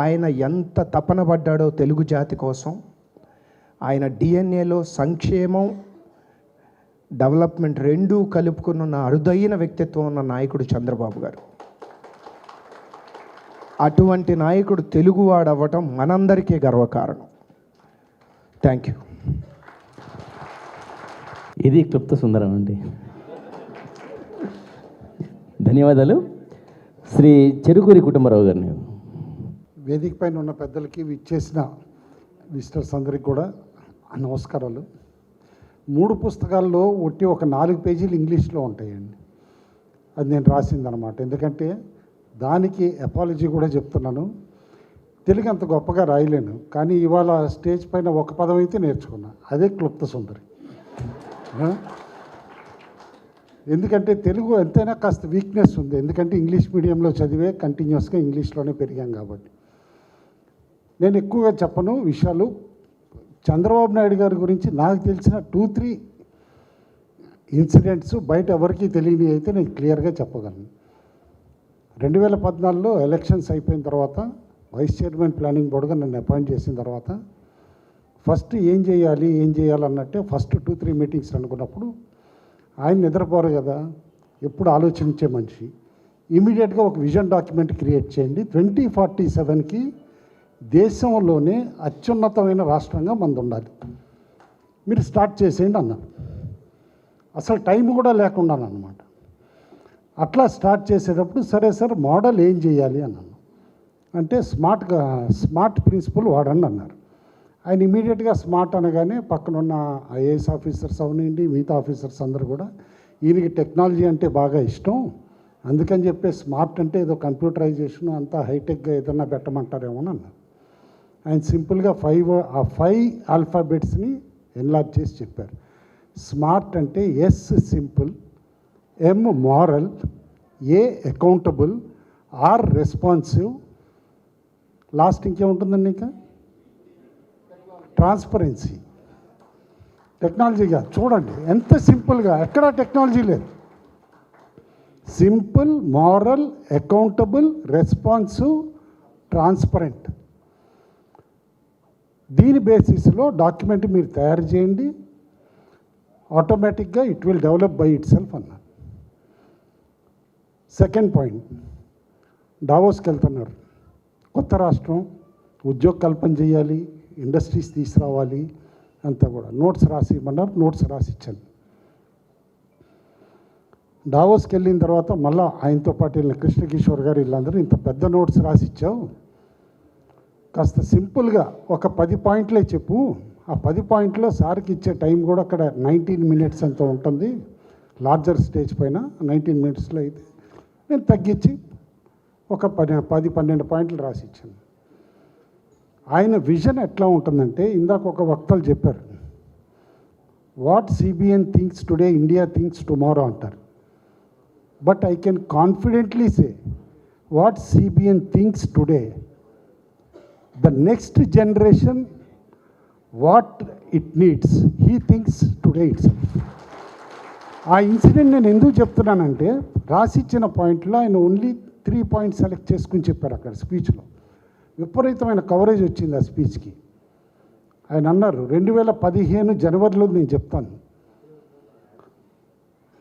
ఆయన ఎంత తపన పడ్డాడో తెలుగు జాతి కోసం. ఆయన డిఎన్ఏలో సంక్షేమం, డెవలప్మెంట్ రెండూ కలుపుకున్న అరుదైన వ్యక్తిత్వం ఉన్న నాయకుడు చంద్రబాబు గారు. అటువంటి నాయకుడు తెలుగువాడు అవ్వటం మనందరికీ గర్వకారణం. Thank you. ఇది క్లుప్త సుందరం అండి. ధన్యవాదాలు. శ్రీ చెరుకూరి కుటుంబరావు గారిని. వేదిక పైన ఉన్న పెద్దలకి, విచ్చేసిన విజిటర్స్ అందరికీ కూడా నమస్కారాలు. 3 పుస్తకాల్లో ఒట్టి ఒక 4 పేజీలు ఇంగ్లీష్లో ఉంటాయండి. అది నేను రాసిందనమాట. ఎందుకంటే దానికి అపాలజీ కూడా చెప్తున్నాను. తెలుగు అంత గొప్పగా రాయలేను, కానీ ఇవాళ స్టేజ్ పైన ఒక పదం అయితే నేర్చుకున్నా, అదే క్లుప్త సుందరి. ఎందుకంటే తెలుగు ఎంతైనా కాస్త వీక్నెస్ ఉంది, ఎందుకంటే ఇంగ్లీష్ మీడియంలో చదివే కంటిన్యూస్గా ఇంగ్లీష్లోనే పెరిగాం కాబట్టి. నేను ఎక్కువగా చెప్పను విషయాలు. చంద్రబాబు నాయుడు గారి గురించి నాకు తెలిసిన 2-3 ఇన్సిడెంట్స్ బయట ఎవరికీ తెలియని అయితే నేను క్లియర్గా చెప్పగలను. 2014లో ఎలక్షన్స్ అయిపోయిన తర్వాత వైస్ చైర్మన్ ప్లానింగ్ బోర్డుగా నన్ను అపాయింట్ చేసిన తర్వాత ఫస్ట్ ఏం చేయాలన్నట్టే ఫస్ట్ 2-3 మీటింగ్స్ అనుకున్నప్పుడు ఆయన నిద్రపోరు కదా, ఎప్పుడు ఆలోచించే మనిషి. ఇమీడియట్గా ఒక విజన్ డాక్యుమెంట్ క్రియేట్ చేయండి. 2047కి దేశంలోనే అత్యున్నతమైన రాష్ట్రంగా మనది ఉండాలి. మీరు స్టార్ట్ చేసేయండి అన్నారు. అసలు టైం కూడా లేకుండా అన్నమాట. అట్లా స్టార్ట్ చేసేటప్పుడు సరే సార్ మోడల్ ఏం చేయాలి అన్నాను. అంటే స్మార్ట్ ప్రిన్సిపల్ వాడండి అన్నారు. ఆయన ఇమీడియట్గా స్మార్ట్ అనగానే పక్కనున్న ఐఏఎస్ ఆఫీసర్స్ అవనండి, మిగతా ఆఫీసర్స్ అందరూ కూడా ఈయనకి టెక్నాలజీ అంటే బాగా ఇష్టం, అందుకని చెప్పి స్మార్ట్ అంటే ఏదో కంప్యూటరైజేషన్ అంతా హైటెక్గా ఏదన్నా పెట్టమంటారేమో అని అన్నారు. ఆయన సింపుల్గా 5 ఆల్ఫాబెట్స్ని ఎన్లార్జ్ చేసి చెప్పారు. స్మార్ట్ అంటే S simple, M moral, A accountable, R responsive, last ఇంకేముంటుందండి ఇంకా ట్రాన్స్పరెన్సీ. టెక్నాలజీగా చూడండి ఎంత సింపుల్గా, ఎక్కడా టెక్నాలజీ లేదు. Simple, moral, accountable, responsive, transparent. దీని బేసిస్లో డాక్యుమెంట్ మీరు తయారు చేయండి, ఆటోమేటిక్గా it will develop by itself అన్నారు. సెకండ్ పాయింట్, డావోస్కి వెళ్తున్నారు. కొత్త రాష్ట్రం, ఉద్యోగ కల్పన చేయాలి, ఇండస్ట్రీస్ తీసుకురావాలి అంతా కూడా. నోట్స్ రాసి ఇవ్వమన్నారు, నోట్స్ రాసి ఇచ్చాను. డావోస్కి వెళ్ళిన తర్వాత మళ్ళీ ఆయనతో పాటు వెళ్ళిన కృష్ణకిషోర్ గారు వీళ్ళందరూ ఇంత పెద్ద నోట్స్ రాసి ఇచ్చావు, కాస్త సింపుల్గా ఒక 10 పాయింట్లే చెప్పు, ఆ 10 పాయింట్లో సార్కి ఇచ్చే టైం కూడా అక్కడ 19 మినిట్స్ అంత ఉంటుంది, లార్జర్ స్టేజ్ పైన 19 మినిట్స్లో అయితే నేను తగ్గించి ఒక 10-12 పాయింట్లు రాసి ఇచ్చాను. ఆయన విజన్ ఎట్లా ఉంటుందంటే, ఇందాక ఒక వక్తలు చెప్పారు, what CBN thinks today India thinks tomorrow అంటారు. But I can confidently say what CBN thinks today, the next generation what it needs he thinks today it's. ఆ ఇన్సిడెంట్ నేను ఎందుకు చెప్తున్నానంటే, రాసిచ్చిన పాయింట్లో ఆయన ఓన్లీ 3 పాయింట్స్ సెలెక్ట్ చేసుకుని చెప్పారు అక్కడ స్పీచ్లో. విపరీతమైన కవరేజ్ వచ్చింది ఆ స్పీచ్కి. ఆయన అన్నారు 2015 జనవరిలో నేను చెప్తాను,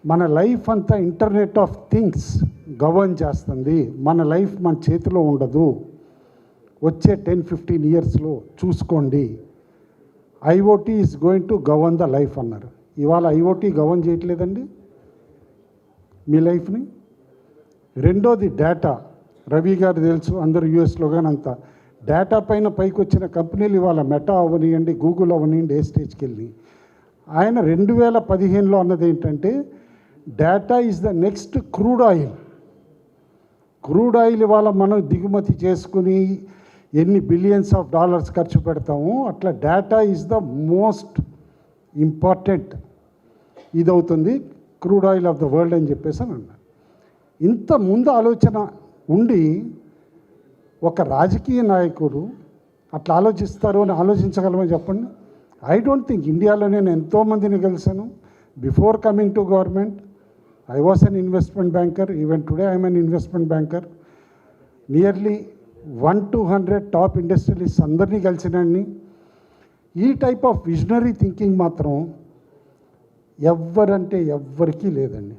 మన లైఫ్ అంతా ఇంటర్నెట్ ఆఫ్ థింగ్స్ గవర్న్ చేస్తుంది, మన లైఫ్ మన చేతిలో ఉండదు, వచ్చే 10-15 ఇయర్స్లో చూసుకోండి, IoT is going to govern the life అన్నారు. ఇవాళ ఐఓటీ గవర్న్ చేయట్లేదండి మీ లైఫ్ని. రెండోది డేటా, రవి గారు తెలుసు, అందరూ యూఎస్లో కానీ అంతా డేటా పైన పైకి వచ్చిన కంపెనీలు ఇవాళ మెటా అవనియండి, గూగుల్ అవనియండి, ఏ స్టేజ్కి వెళ్ళి. ఆయన 2015లో అన్నది ఏంటంటే, data is the next crude oil. Crude oil ఇవాళ మనం దిగుమతి చేసుకుని ఎన్ని బిలియన్స్ ఆఫ్ డాలర్స్ ఖర్చు పెడతాము, అట్లా data is the most important ఇది అవుతుంది crude oil of the world అని చెప్పేసి అని అన్నారు. ఇంత ముందు ఆలోచన ఉండి ఒక రాజకీయ నాయకుడు అట్లా ఆలోచిస్తారు అని ఆలోచించగలమని చెప్పండి. I don't think. ఇండియాలో నేను ఎంతోమందిని కలిసాను. Before coming to government I was an investment banker, even today I'm an investment banker. Nearly 100-100 top industrialist అందరినీ కలిసినాన్ని. ఈ టైప్ ఆఫ్ విజనరీ థింకింగ్ మాత్రం ఎవ్వరంటే ఎవ్వరికీ లేదండి.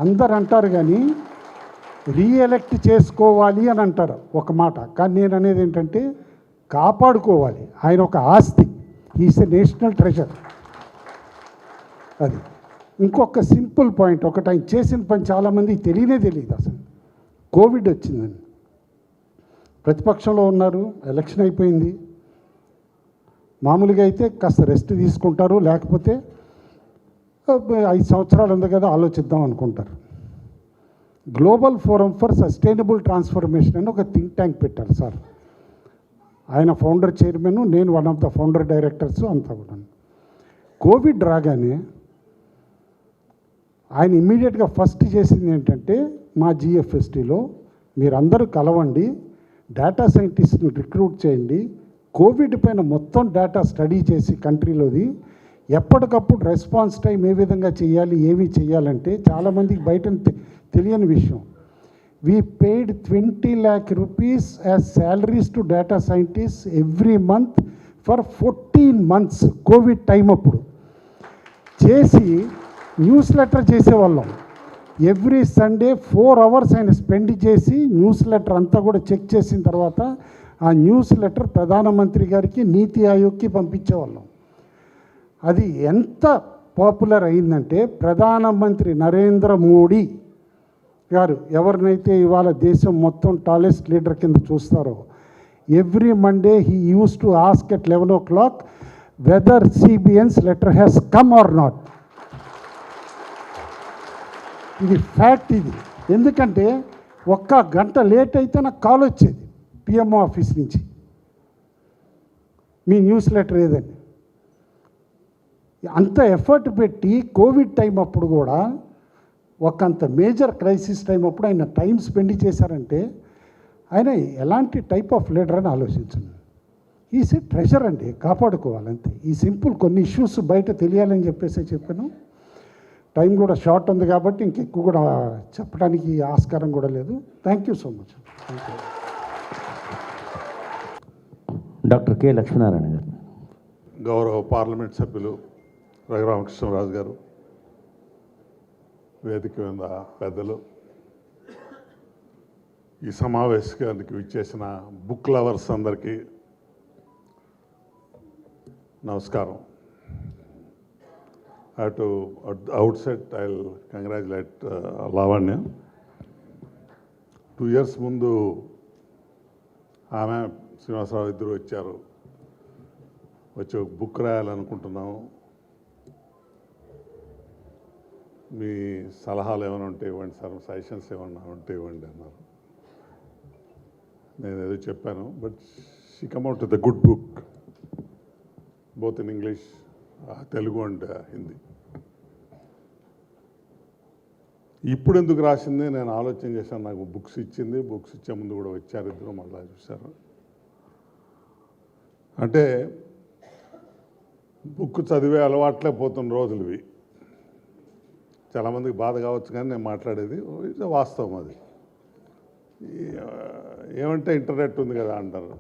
అందరు అంటారు కానీ రీఎలెక్ట్ చేసుకోవాలి అని అంటారు ఒక మాట, కానీ నేను అనేది ఏంటంటే కాపాడుకోవాలి. ఆయన ఒక ఆస్తి, ఈజ్ ఎ నేషనల్ ట్రెజర్. అది ఇంకొక సింపుల్ పాయింట్, ఒకటి ఆయన చేసిన పని చాలామందికి తెలియదు అసలు. కోవిడ్ వచ్చిందని ప్రతిపక్షంలో ఉన్నారు, ఎలక్షన్ అయిపోయింది. మామూలుగా అయితే కాస్త రెస్ట్ తీసుకుంటారు, లేకపోతే 5 సంవత్సరాలు ఉంది కదా ఆలోచిద్దాం అనుకుంటారు. Global forum for sustainable transformation అని ఒక థింక్ ట్యాంక్ పెట్టారు సార్. ఆయన ఫౌండర్ చైర్మన్, నేను one of the founder directors అంతా కూడా. కోవిడ్ రాగానే ఆయన ఇమ్మీడియట్గా ఫస్ట్ చేసింది ఏంటంటే, మా జిఎఫ్ఎస్టీలో మీరందరూ కలవండి, డేటా సైంటిస్ట్ని రిక్రూట్ చేయండి, కోవిడ్ పైన మొత్తం డేటా స్టడీ చేసి కంట్రీలోది ఎప్పటికప్పుడు రెస్పాన్స్ టైం ఏ విధంగా చేయాలి, ఏమి చేయాలంటే చాలామందికి బయట తెలియని విషయం. We paid 20 lakh rupees as salaries to data scientist every month for 14 months Covid time అప్పుడు చేసి న్యూస్ లెటర్ చేసేవాళ్ళం. ఎవ్రీ సండే 4 అవర్స్ ఆయన స్పెండ్ చేసి న్యూస్ లెటర్ అంతా కూడా చెక్ చేసిన తర్వాత ఆ న్యూస్ లెటర్ ప్రధానమంత్రి గారికి నీతి ఆయోగ్కి పంపించేవాళ్ళం. అది ఎంత పాపులర్ అయిందంటే ప్రధానమంత్రి నరేంద్ర మోడీ గారు ఎవరినైతే ఇవాళ దేశం మొత్తం టాలెస్ట్ లీడర్ కింద చూస్తారో every Monday he used to ask at 11 o'clock whether CBN's letter has come or not. ఇది ఫ్యాక్ట్. ఇది ఎందుకంటే ఒక్క గంట లేట్ అయితే నాకు కాల్ వచ్చేది పిఎంఓ ఆఫీస్ నుంచి, మీ న్యూస్ లెటర్ ఏదని. అంత ఎఫర్ట్ పెట్టి కోవిడ్ టైం అప్పుడు కూడా ఒకంత మేజర్ క్రైసిస్ టైం అప్పుడు ఆయన టైం స్పెండ్ చేశారంటే ఆయన ఎలాంటి టైప్ ఆఫ్ లీడర్ అని ఆలోచించండి. ఈజ్ ఏ ట్రెజర్ అండి, కాపాడుకోవాలంతే. ఈ సింపుల్ కొన్ని ఇష్యూస్ బయట తెలియాలని చెప్పేసి చెప్పాను. టైం కూడా షార్ట్ ఉంది కాబట్టి ఇంకెక్కువ కూడా చెప్పడానికి ఆస్కారం కూడా లేదు. Thank you so much. Doctor K Lakshminarayana గారు. గౌరవ పార్లమెంట్ సభ్యులు రఘురామకృష్ణరాజు గారు, వేదిక మీద పెద్దలు, ఈ సమావేశానికి విచ్చేసిన బుక్ లవర్స్ అందరికీ నమస్కారం. అటు outset I will congratulate Lavanya. 2 years ముందు ఆమె శ్రీనివాసరావు ఇద్దరు వచ్చారు, వచ్చి ఒక బుక్ రాయాలనుకుంటున్నాము, మీ సలహాలు ఏమైనా ఉంటే ఇవ్వండి సార్, సజెషన్స్ ఏమైనా ఉంటే ఇవ్వండి అన్నారు. నేను ఏదో చెప్పాను, but she come out with the good book both in English, Telugu and Hindi. ఇప్పుడు ఎందుకు రాసింది నేను ఆలోచన చేశాను. నాకు బుక్స్ ఇచ్చింది, బుక్స్ ఇచ్చే ముందు కూడా వచ్చారు ఇద్దరు, మళ్ళీ చూశారు. అంటే బుక్ చదివే అలవాట్లే పోతున్న రోజులు ఇవి. చాలామందికి బాధ కావచ్చు, కానీ నేను మాట్లాడేది వాస్తవం. అది ఏమంటే ఇంటర్నెట్ ఉంది కదా అంటారు.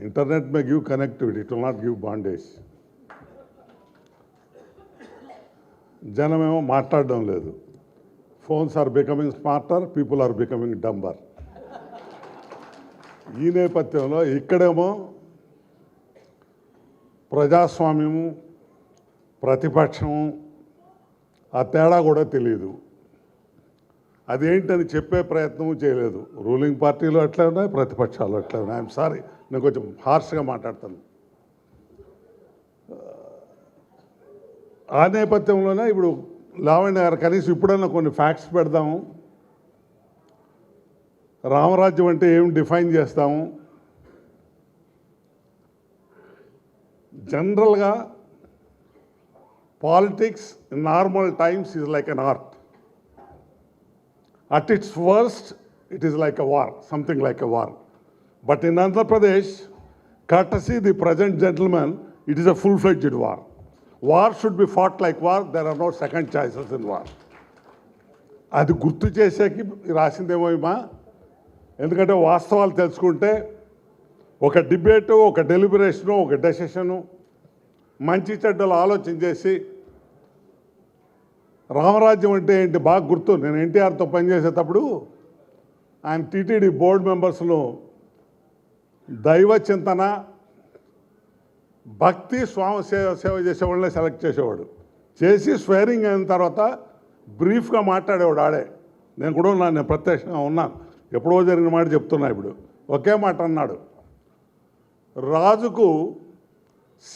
Internet may give connectivity, it will not give bondage. జనమేమో మాట్లాడడం లేదు. Phones are becoming smarter, people are becoming dumber. ఈ నేపథ్యంలో ఇక్కడేమో ప్రజాస్వామ్యము, ప్రతిపక్షము, ఆ తేడా కూడా తెలియదు. అదేంటని చెప్పే ప్రయత్నము చేయలేదు. రూలింగ్ పార్టీలు అట్లే ఉన్నాయి, ప్రతిపక్షాలు అట్లే ఉన్నాయి. ఐఎమ్ సారీ, నేను కొంచెం హార్ష్గా మాట్లాడతాను. ఆ నేపథ్యంలోనే ఇప్పుడు లావణ్య గారు కనీసం ఇప్పుడన్నా కొన్ని ఫ్యాక్ట్స్ పెడదాము. రామరాజ్యం అంటే ఏం డిఫైన్ చేస్తాము. జనరల్గా politics in normal times is like an art. At its worst, it is like a war, something like a war. But in Andhra Pradesh, courtesy the present gentleman, it is a full-fledged war. War should be fought like war. There are no second choices in war. అది గుర్తు చేసేకి రాసిందేమో ఇమా. ఎందుకంటే వాస్తవాలు తెలుసుకుంటే ఒక డిబేటు, ఒక డెలిబరేషను, ఒక డెసిషను, మంచి చెడ్డలు ఆలోచన చేసి రామరాజ్యం అంటే ఏంటి బాగా గుర్తు. నేను ఎన్టీఆర్తో పనిచేసేటప్పుడు ఆయన టీటీడీ బోర్డు మెంబర్స్లో దైవ చింతన, భక్తి, స్వామి సేవ చేసేవాళ్ళనే సెలెక్ట్ చేసేవాడు. చేసి స్వేరింగ్ అయిన తర్వాత బ్రీఫ్గా మాట్లాడేవాడు ఆడే. నేను కూడా ఉన్నాను, నేను ప్రత్యక్షంగా ఉన్నాను. ఎప్పుడో జరిగిన మాట చెప్తున్నా. ఇప్పుడు ఒకే మాట అన్నాడు, రాజుకు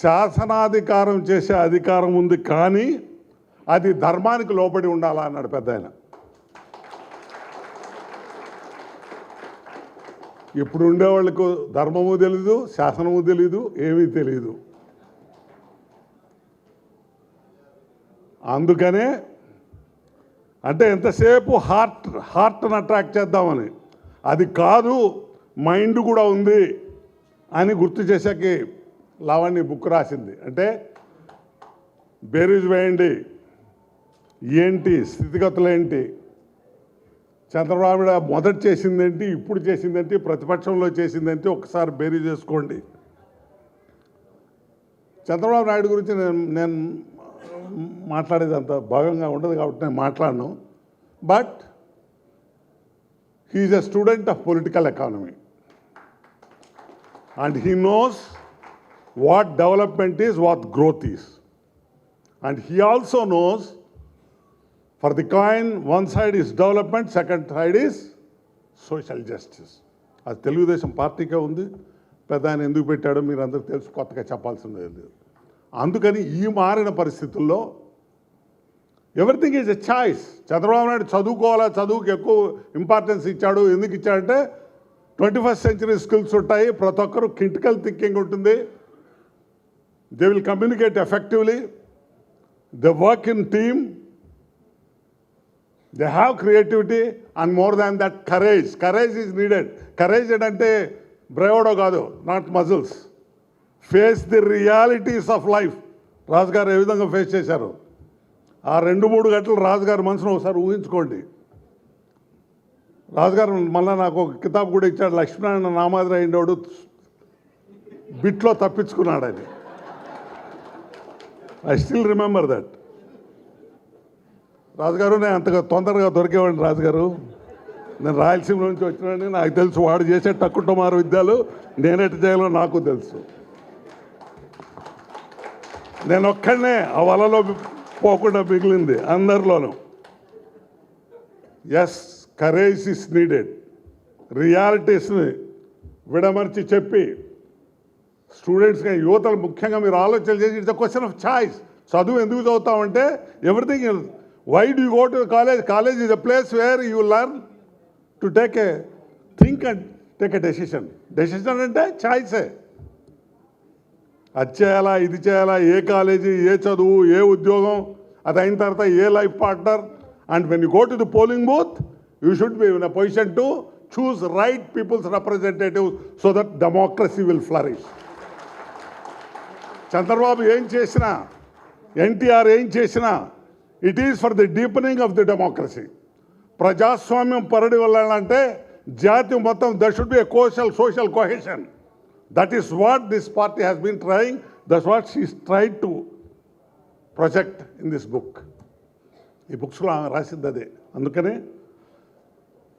శాసనాధికారం చేసే అధికారం ఉంది, కానీ అది ధర్మానికి లోబడి ఉండాలా అన్నాడు పెద్ద ఆయన. ఇప్పుడు ఉండేవాళ్ళకు ధర్మము తెలీదు, శాసనము తెలీదు, ఏమీ తెలీదు. అందుకనే అంటే ఎంతసేపు హార్ట్ని అట్రాక్ట్ చేద్దామని, అది కాదు మైండ్ కూడా ఉంది అని గుర్తు చేసాకి లావణ్య బుక్ రాసింది. అంటే బేరీజ్ వేయండి, ఏంటి స్థితిగతులు ఏంటి, చంద్రబాబు మొదట చేసిందేంటి, ఇప్పుడు చేసిందేంటి, ప్రతిపక్షంలో చేసిందేంటి, ఒకసారి బేరీ చేసుకోండి. చంద్రబాబు నాయుడు గురించి నేను మాట్లాడేది అంత భాగంగా ఉండదు కాబట్టి నేను మాట్లాడను. but he is a student of political economy. And he knows what development is, what growth is. And he also knows, for the coin, one side is development, second side is social justice. అది తెలుగుదేశం పార్టీకే ఉంది. పెద్ద ఆయన ఎందుకు పెట్టాడో మీరు అందరూ తెలుసు, కొత్తగా చెప్పాల్సింది లేదు. అందుకని ఈ మారిన పరిస్థితుల్లో everything is a choice. Chandrababu Naidu చదువుకోవాలా, చదువుకి ఎక్కువ ఇంపార్టెన్స్ ఇచ్చాడు. ఎందుకు ఇచ్చాడంటే 21st century స్కిల్స్ ఉంటాయి, ప్రతి ఒక్కరు క్రిటికల్ థింకింగ్ ఉంటుంది, they will communicate effectively, they work in team, they have creativity, and more than that courage. Courage is needed. Courage ఏంటంటే బ్రేవడో కాదు, not muscles. Face the realities of life. రాజుగారు ఏ విధంగా ఫేస్ చేశారు, ఆ 2-3 గంటలు రాజుగారి మనసును ఒకసారి ఊహించుకోండి. రాజుగారు మళ్ళీ నాకు ఒక కితాబ్ కూడా ఇచ్చాడు, లక్ష్మీనారాయణ నామాదిరి అయినోడు బిట్లో తప్పించుకున్నాడు అని. I still remember that. రాజుగారు నేను అంతగా తొందరగా దొరికేవాడిని రాజుగారు. నేను రాయలసీమ నుంచి వచ్చినాడని నాకు తెలుసు. వాడు చేసే టక్కుటమారు విద్యలు నేనెట్ చేయాలో నాకు తెలుసు. నేను ఒక్కడనే ఆ వలలో పోకుండా మిగిలింది అందరిలోనూ. Yes, courage is needed. రియాలిటీస్ని విడమర్చి చెప్పి స్టూడెంట్స్గా, యువతలు ముఖ్యంగా మీరు ఆలోచన చేసి, it's a question of choice. చదువు ఎందుకు చదువుతామంటే everything else. Why do go to college? College is a place where you learn to take a think and take a decision. Decision అంటే చాయిసే. అది చేయాలా, ఇది చేయాలా, ఏ కాలేజీ, ఏ చదువు, ఏ ఉద్యోగం, అది అయిన తర్వాత a life partner. And when you go to the polling booth, you should be in a position to choose right people's representative so that democracy will flourish. Chandrababu ఏం చేసినా, ఎన్టీఆర్ ఏం చేసినా, it is for the deepening of the democracy. ప్రజాస్వామ్యం పరడి వెళ్ళాలంటే జాతి మొత్తం, that should be a social cohesion. That is what this party has been trying. That's what she's tried to project in this book. ఈ బుక్స్లో ఆమె రాసింది అదే. అందుకనే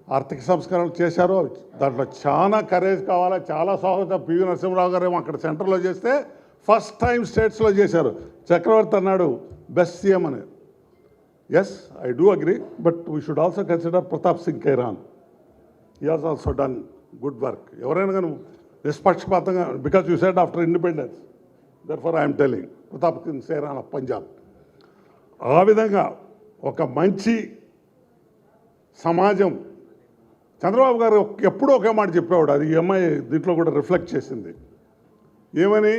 ఆర్థిక సంస్కరణ చేశారో దాంట్లో చాలా కరేజ్ కావాలా, చాలా సాహసం. పివి నరసింహరావు గారు ఏమో అక్కడ సెంటర్లో చేస్తే ఫస్ట్ టైం స్టేట్స్లో చేశారు. చక్రవర్తి అన్నాడు బెస్ట్ సీఎం అని. Yes, I do agree, but we should also consider Pratap Singh Kairon. He has also done good work. ఎవరైనా కానీ నిష్పక్షపాతంగా, because you said after independence, therefore I'm telling Pratap Singh Kairon of Punjab. ఆ విధంగా ఒక మంచి సమాజం. చంద్రబాబు గారు ఎప్పుడూ ఒకే మాట చెప్పేవాడు, అది ఈ అమ్మాయి దీంట్లో కూడా రిఫ్లెక్ట్ చేసింది. ఏమని,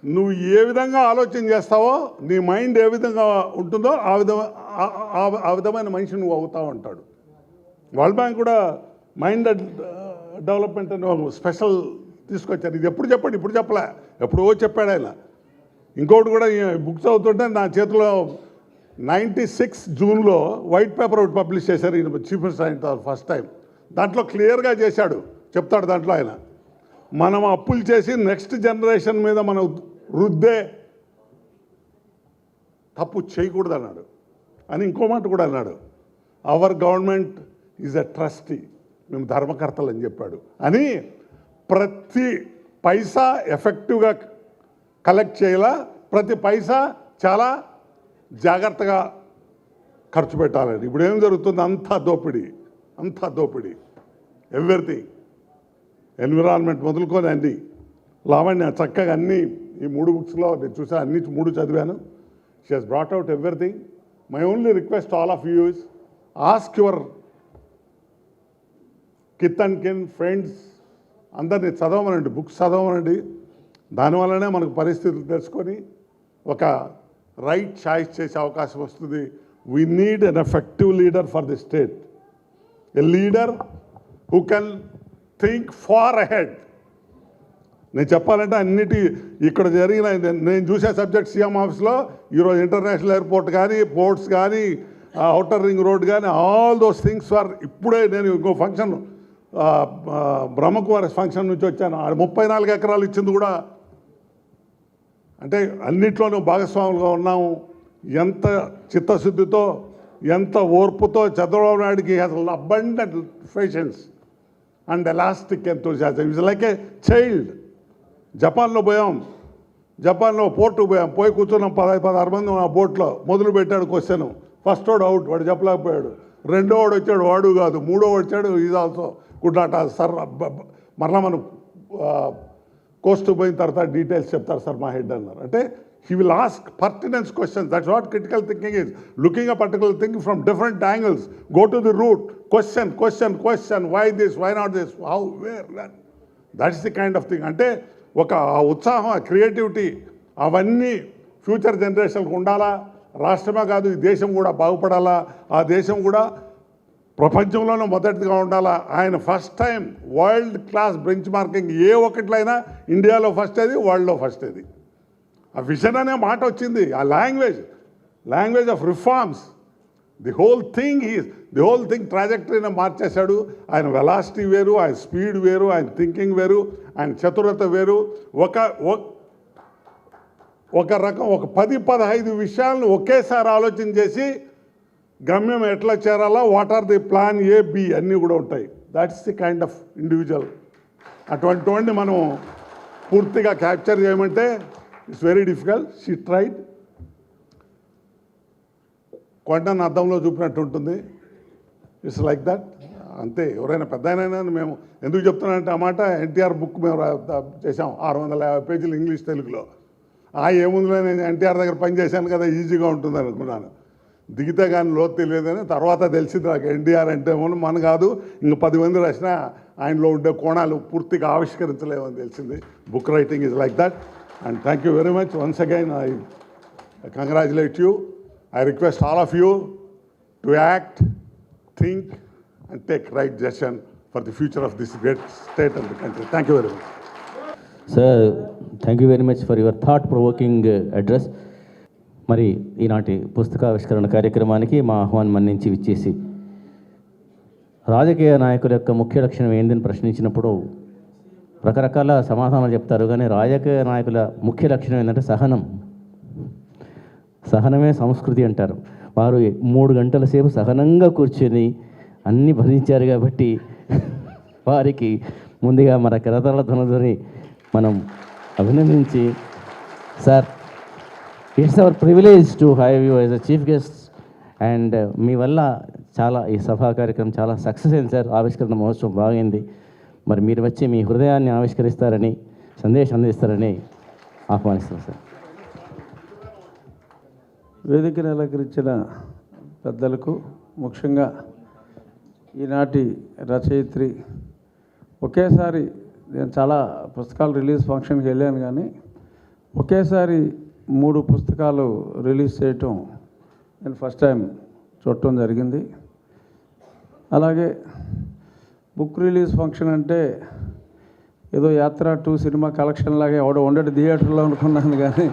నువ్వు ఏ విధంగా ఆలోచన చేస్తావో, నీ మైండ్ ఏ విధంగా ఉంటుందో ఆ విధమైన మనిషి నువ్వు అవుతావు అంటాడు. వరల్డ్ బ్యాంక్ కూడా మైండ్ డెవలప్మెంట్ అని ఒక స్పెషల్ తీసుకొచ్చారు. ఇది ఎప్పుడు చెప్పండి, ఇప్పుడు చెప్పలే, ఎప్పుడో చెప్పాడు ఆయన. ఇంకోటి కూడా బుక్స్ చదువుతుంటే నా చేతిలో 96 జూన్లో వైట్ పేపర్ ఒకటి పబ్లిష్ చేశారు ఈయన చీఫ్ మినిస్టర్ అయిన ఫస్ట్ టైం. దాంట్లో క్లియర్గా చేశాడు, చెప్తాడు దాంట్లో ఆయన, మనం అప్పులు చేసి నెక్స్ట్ జనరేషన్ మీద మనం రుద్దే తప్పు చేయకూడదు అన్నాడు. అని ఇంకో మాట కూడా అన్నాడు, our government is a trustee, మేము ధర్మకర్తలు అని చెప్పాడు. అని ప్రతి పైసా ఎఫెక్టివ్గా కలెక్ట్ చేయాలా, ప్రతి పైసా చాలా జాగ్రత్తగా ఖర్చు పెట్టాలని. ఇప్పుడు ఏం జరుగుతుంది, అంతా దోపిడీ, ఎవ్రీథింగ్, ఎన్విరాన్మెంట్ మొదలుకొని అన్నీ. లావణ్య చక్కగా అన్నీ ఈ 3 బుక్స్లో నేను చూసా, అన్ని 3 చదివాను. She has brought out everything. My only request all of you is ask your kith and కిన్, friends అందరినీ చదవమనండి, బుక్స్ చదవమనండి. దానివల్లనే మనకు పరిస్థితులు తెలుసుకొని ఒక రైట్ చాయిస్ చేసే అవకాశం వస్తుంది. We need an effective leader for the state, a leader who can think far ahead. నేను చెప్పాలంటే అన్నిటి ఇక్కడ జరిగిన నేను చూసే సబ్జెక్ట్ సీఎం ఆఫీస్లో ఈరోజు ఇంటర్నేషనల్ ఎయిర్పోర్ట్ కానీ, పోర్ట్స్ కానీ, ఔటర్ రింగ్ రోడ్ కానీ, ఆల్ దోస్ థింగ్స్ ఆర్. ఇప్పుడే నేను ఇంకో ఫంక్షన్, బ్రహ్మకుమారి ఫంక్షన్ నుంచి వచ్చాను. 34 ఎకరాలు ఇచ్చింది కూడా. అంటే అన్నిట్లోనూ భాగస్వాములుగా ఉన్నాము. ఎంత చిత్తశుద్ధితో ఎంత ఓర్పుతో చంద్రబాబు నాయుడుకి అసలు abundant patience and elastic enthusiasm. It's like a child. జపాన్లో పోర్టుకు పోయాం, పోయి కూర్చున్నాం 16 మంది ఆ బోట్లో. మొదలు పెట్టాడు క్వశ్చన్, ఫస్ట్ వాడు అవుట్, వాడు చెప్పలేకపోయాడు. రెండో వాడు వచ్చాడు, వాడు కాదు. మూడో వాడు వచ్చాడు, is also good not sir. మరలా మనం కోస్ట్ పోయిన తర్వాత డీటెయిల్స్ చెప్తారు సార్ మా హెడ్ అన్నారు. అంటే he will ask pertinence questions. That's what critical thinking is. Looking at particular thing from different angles. Go to the root. Question. Why this? Why not this? How? Where? When? That's the kind of thing. అంటే ఒక ఉత్సాహం, క్రియేటివిటీ అవన్నీ ఫ్యూచర్ జనరేషన్కి ఉండాలా. రాష్ట్రమే కాదు, ఈ దేశం కూడా బాగుపడాలా. ఆ దేశం కూడా ప్రపంచంలోనే మొదటిగా ఉండాలా. ఆయన first time world class benchmarking ఏ ఒక్కట్లో అయినా ఇండియాలో ఫస్ట్ అది, వరల్డ్లో ఫస్ట్ అది. ఆ విజన్ అనే మాట వచ్చింది. ఆ language of reforms, the whole thing ట్రాజెక్టరీని మార్చేశాడు. ఆయన వెలాసిటీ వేరు, ఆయన స్పీడ్ వేరు, ఆయన థింకింగ్ వేరు, ఆయన చతురత వేరు. ఒక రకం 10-15 విషయాలను ఒకేసారి ఆలోచన చేసి గమ్యం ఎట్లా చేరాలా, what are the plan A B అన్నీ కూడా ఉంటాయి. That's the kind of individual. అటువంటి మనం పూర్తిగా క్యాప్చర్ చేయమంటే it's very difficult. She tried. కొండను అద్దంలో చూపినట్టు ఉంటుంది. It's like that. అంతే. ఎవరైనా పెద్ద అయినా మేము ఎందుకు చెప్తున్నానంటే ఆ మాట, ఎన్టీఆర్ బుక్ మేము చేసాం 650 పేజీలు ఇంగ్లీష్ తెలుగులో. ఏముందిలో నేను ఎన్టీఆర్ దగ్గర పనిచేశాను కదా, ఈజీగా ఉంటుంది అనుకున్నాను. దిగితే కానీ లోతు తెలియదని తర్వాత తెలిసింది నాకు. ఎన్టీఆర్ అంటే మన కాదు, ఇంక 10 మంది రాసినా ఆయనలో ఉండే కోణాలు పూర్తిగా ఆవిష్కరించలేమని తెలిసింది. Book writing is like that. And thank you very much. Once again, I congratulate you. I request all of you to act, think, and take right decision for the future of this great state and the country. Thank you very much. Sir, thank you very much for your thought-provoking address. మరి ఈనాటి పుస్తకావిష్కరణ కార్యక్రమానికి మా ఆహ్వానం మన్నించి విచ్చేసి రాజకీయ నాయకుల యొక్క ముఖ్య లక్షణం ఏందని ప్రశ్నించినప్పుడు రకరకాల సమాధానాలు చెప్తారు. కానీ రాజకీయ నాయకుల ముఖ్య లక్షణం ఏంటంటే సహనమే సంస్కృతి అంటారు. వారు 3 గంటల సేపు సహనంగా కూర్చొని అన్నీ భరించారు కాబట్టి వారికి ముందుగా మన కరతాళ ధ్వనులని మనం అభినందించి, sir, it's our privilege to have you as a chief guest. And మీ వల్ల చాలా ఈ సభా కార్యక్రమం చాలా సక్సెస్ అయింది సార్. ఆవిష్కరణ మహోత్సవం బాగైంది. మరి మీరు వచ్చి మీ హృదయాన్ని ఆవిష్కరిస్తారని, సందేశం అందిస్తారని ఆహ్వానిస్తాం సార్. వేదికను అలంకరించిన పెద్దలకు, ముఖ్యంగా ఈనాటి రచయిత్రి, ఒకేసారి నేను చాలా పుస్తకాలు రిలీజ్ ఫంక్షన్కి వెళ్ళాను, కానీ ఒకేసారి 3 పుస్తకాలు రిలీజ్ చేయటం నేను ఫస్ట్ టైం చూడటం జరిగింది. అలాగే బుక్ రిలీజ్ ఫంక్షన్ అంటే ఏదో యాత్ర 2 సినిమా కలెక్షన్ లాగా ఎవడో ఉండడు థియేటర్లో అనుకున్నాను. కానీ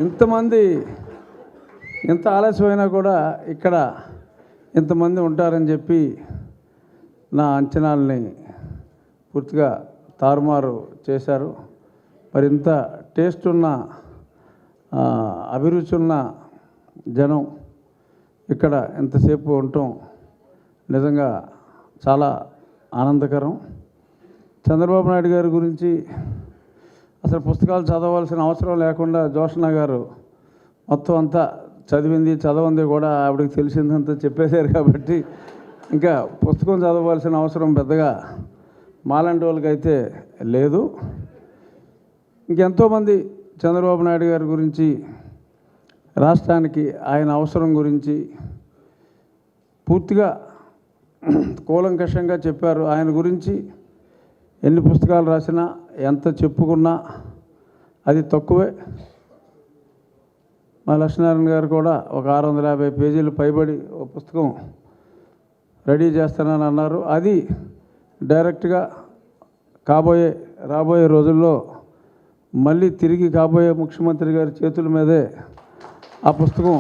ఇంతమంది, ఇంత ఆలస్యమైనా కూడా ఇక్కడ ఇంతమంది ఉంటారని చెప్పి నా అంచనాల్ని పూర్తిగా తారుమారు చేశారు. మరి ఇంత టేస్ట్ ఉన్న, అభిరుచి ఉన్న జనం ఇక్కడ ఎంతసేపు ఉండటం నిజంగా చాలా ఆనందకరం. చంద్రబాబు నాయుడు గారి గురించి అసలు పుస్తకాలు చదవాల్సిన అవసరం లేకుండా జోష్న గారు మొత్తం అంతా చదవంది కూడా ఆవిడకి తెలిసిందంతా చెప్పేశారు. కాబట్టి ఇంకా పుస్తకం చదవాల్సిన అవసరం పెద్దగా మాలాంటి వాళ్ళకైతే లేదు. ఇంకెంతోమంది చంద్రబాబు నాయుడు గారి గురించి, రాష్ట్రానికి ఆయన అవసరం గురించి పూర్తిగా కూలంకషంగా చెప్పారు. ఆయన గురించి ఎన్ని పుస్తకాలు రాసినా, ఎంత చెప్పుకున్నా అది తక్కువే. మా లక్ష్మీనారాయణ గారు కూడా ఒక 650 పేజీలు పైబడి ఒక పుస్తకం రెడీ చేస్తానని అన్నారు. అది డైరెక్ట్గా రాబోయే రోజుల్లో మళ్ళీ తిరిగి కాబోయే ముఖ్యమంత్రి గారి చేతుల మీదే ఆ పుస్తకం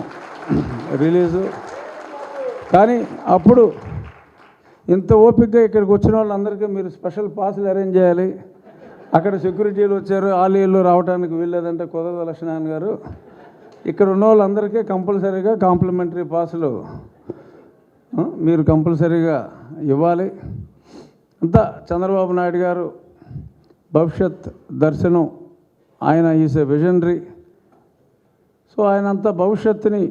రిలీజు. కానీ అప్పుడు ఇంత ఓపికగా ఇక్కడికి వచ్చిన వాళ్ళందరికీ మీరు స్పెషల్ పాసులు అరేంజ్ చేయాలి. అక్కడ సెక్యూరిటీలు వచ్చారు, ఆలీలు రావడానికి వీల్లేదంటే కుదరదు లక్ష్మీనారాయణ గారు. ఇక్కడ ఉన్న వాళ్ళందరికీ కంపల్సరీగా కాంప్లిమెంటరీ పాసులు మీరు కంపల్సరీగా ఇవ్వాలి. అంతా చంద్రబాబు నాయుడు గారు భవిష్యత్ దర్శనం, ఆయన ఈజ్ ఎ విజనరీ. సో ఆయన అంతా భవిష్యత్తుని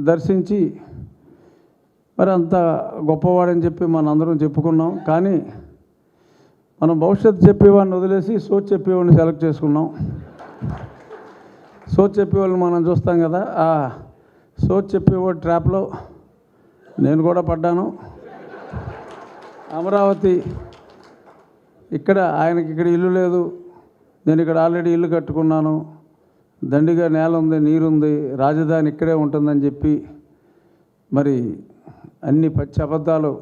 దర్శించి మరి అంత గొప్పవాడని చెప్పి మనందరం చెప్పుకున్నాం. కానీ మనం భవిష్యత్తు చెప్పేవాడిని వదిలేసి సోచ్ చెప్పేవాడిని సెలెక్ట్ చేసుకున్నాం. సోచ్ చెప్పేవాళ్ళని మనం చూస్తాం కదా, ఆ సోచ్ చెప్పేవాడి ట్రాప్లో నేను కూడా పడ్డాను. అమరావతి ఇక్కడ ఆయనకి ఇక్కడ ఇల్లు లేదు, నేను ఇక్కడ ఆల్రెడీ ఇల్లు కట్టుకున్నాను, దండిగా నేల ఉంది, నీరుంది, రాజధాని ఇక్కడే ఉంటుందని చెప్పి మరి అన్ని పచ్చి అబద్ధాలు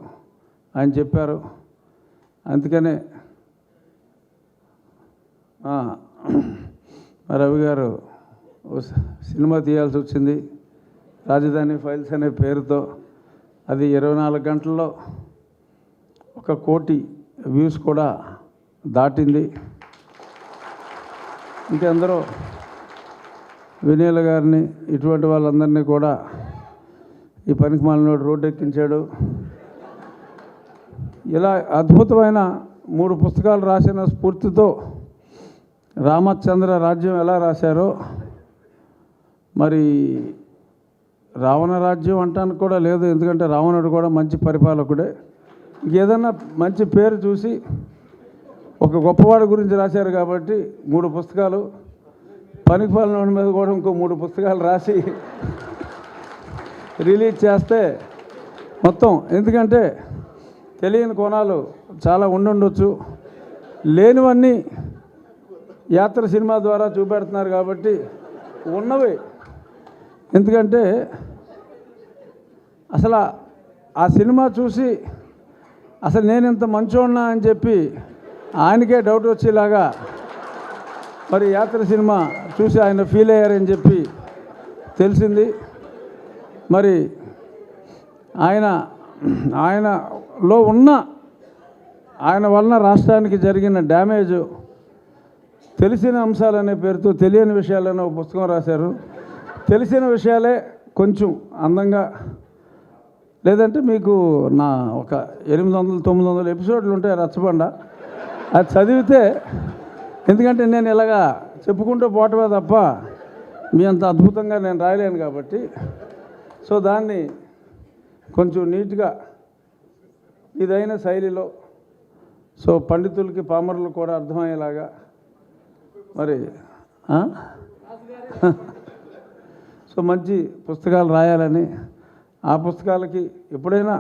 ఆయన చెప్పారు. అందుకనే రవి గారు సినిమా తీయాల్సి వచ్చింది, రాజధాని ఫైల్స్ అనే పేరుతో. అది 24 గంటల్లో 1 కోటి వ్యూస్ కూడా దాటింది. ఇంకెందరో వినీల గారిని ఇటువంటి వాళ్ళందరినీ కూడా ఈ పనికి మాలినోడు రోడ్డు ఎక్కించాడు. ఇలా అద్భుతమైన 3 పుస్తకాలు రాసిన స్ఫూర్తితో రామచంద్ర రాజ్యం ఎలా రాశారో మరి రావణ రాజ్యం అంటానికి కూడా లేదు, ఎందుకంటే రావణుడు కూడా మంచి పరిపాలకుడే. ఏదన్నా మంచి పేరు చూసి ఒక గొప్పవాడి గురించి రాశారు కాబట్టి 3 పుస్తకాలు, పనికి పాలన మీద కూడా ఇంకో 3 పుస్తకాలు రాసి రిలీజ్ చేస్తే మొత్తం, ఎందుకంటే తెలియని కోణాలు చాలా ఉండుండొచ్చు, లేనివన్నీ యాత్ర సినిమా ద్వారా చూపెడుతున్నారు కాబట్టి ఉన్నవి. ఎందుకంటే అసలు ఆ సినిమా చూసి అసలు నేను ఇంత మంచోన్నా అని చెప్పి ఆయనకే డౌట్ వచ్చేలాగా మరి యాత్ర సినిమా చూసి ఆయన ఫీల్ అయ్యారని చెప్పి తెలిసింది. మరి ఆయనలో ఉన్న ఆయన వలన రాష్ట్రానికి జరిగిన డ్యామేజ్, తెలిసిన అంశాలనే పేరుతో తెలియని విషయాలనే ఒక పుస్తకం రాశారు. తెలిసిన విషయాలే కొంచెం అందంగా, లేదంటే మీకు నా ఒక 800-900 ఎపిసోడ్లు ఉంటాయి రచ్చబండ, అది చదివితే, ఎందుకంటే నేను ఇలాగా చెప్పుకుంటూ పోవటమే తప్ప మీ అంత అద్భుతంగా నేను రాయలేను కాబట్టి, సో దాన్ని కొంచెం నీట్గా ఇదైన శైలిలో, సో పండితులకి పామరులకు కూడా అర్థమయ్యేలాగా మరి సో మంచి పుస్తకాలు రాయాలని, ఆ పుస్తకాలకి ఎప్పుడైనా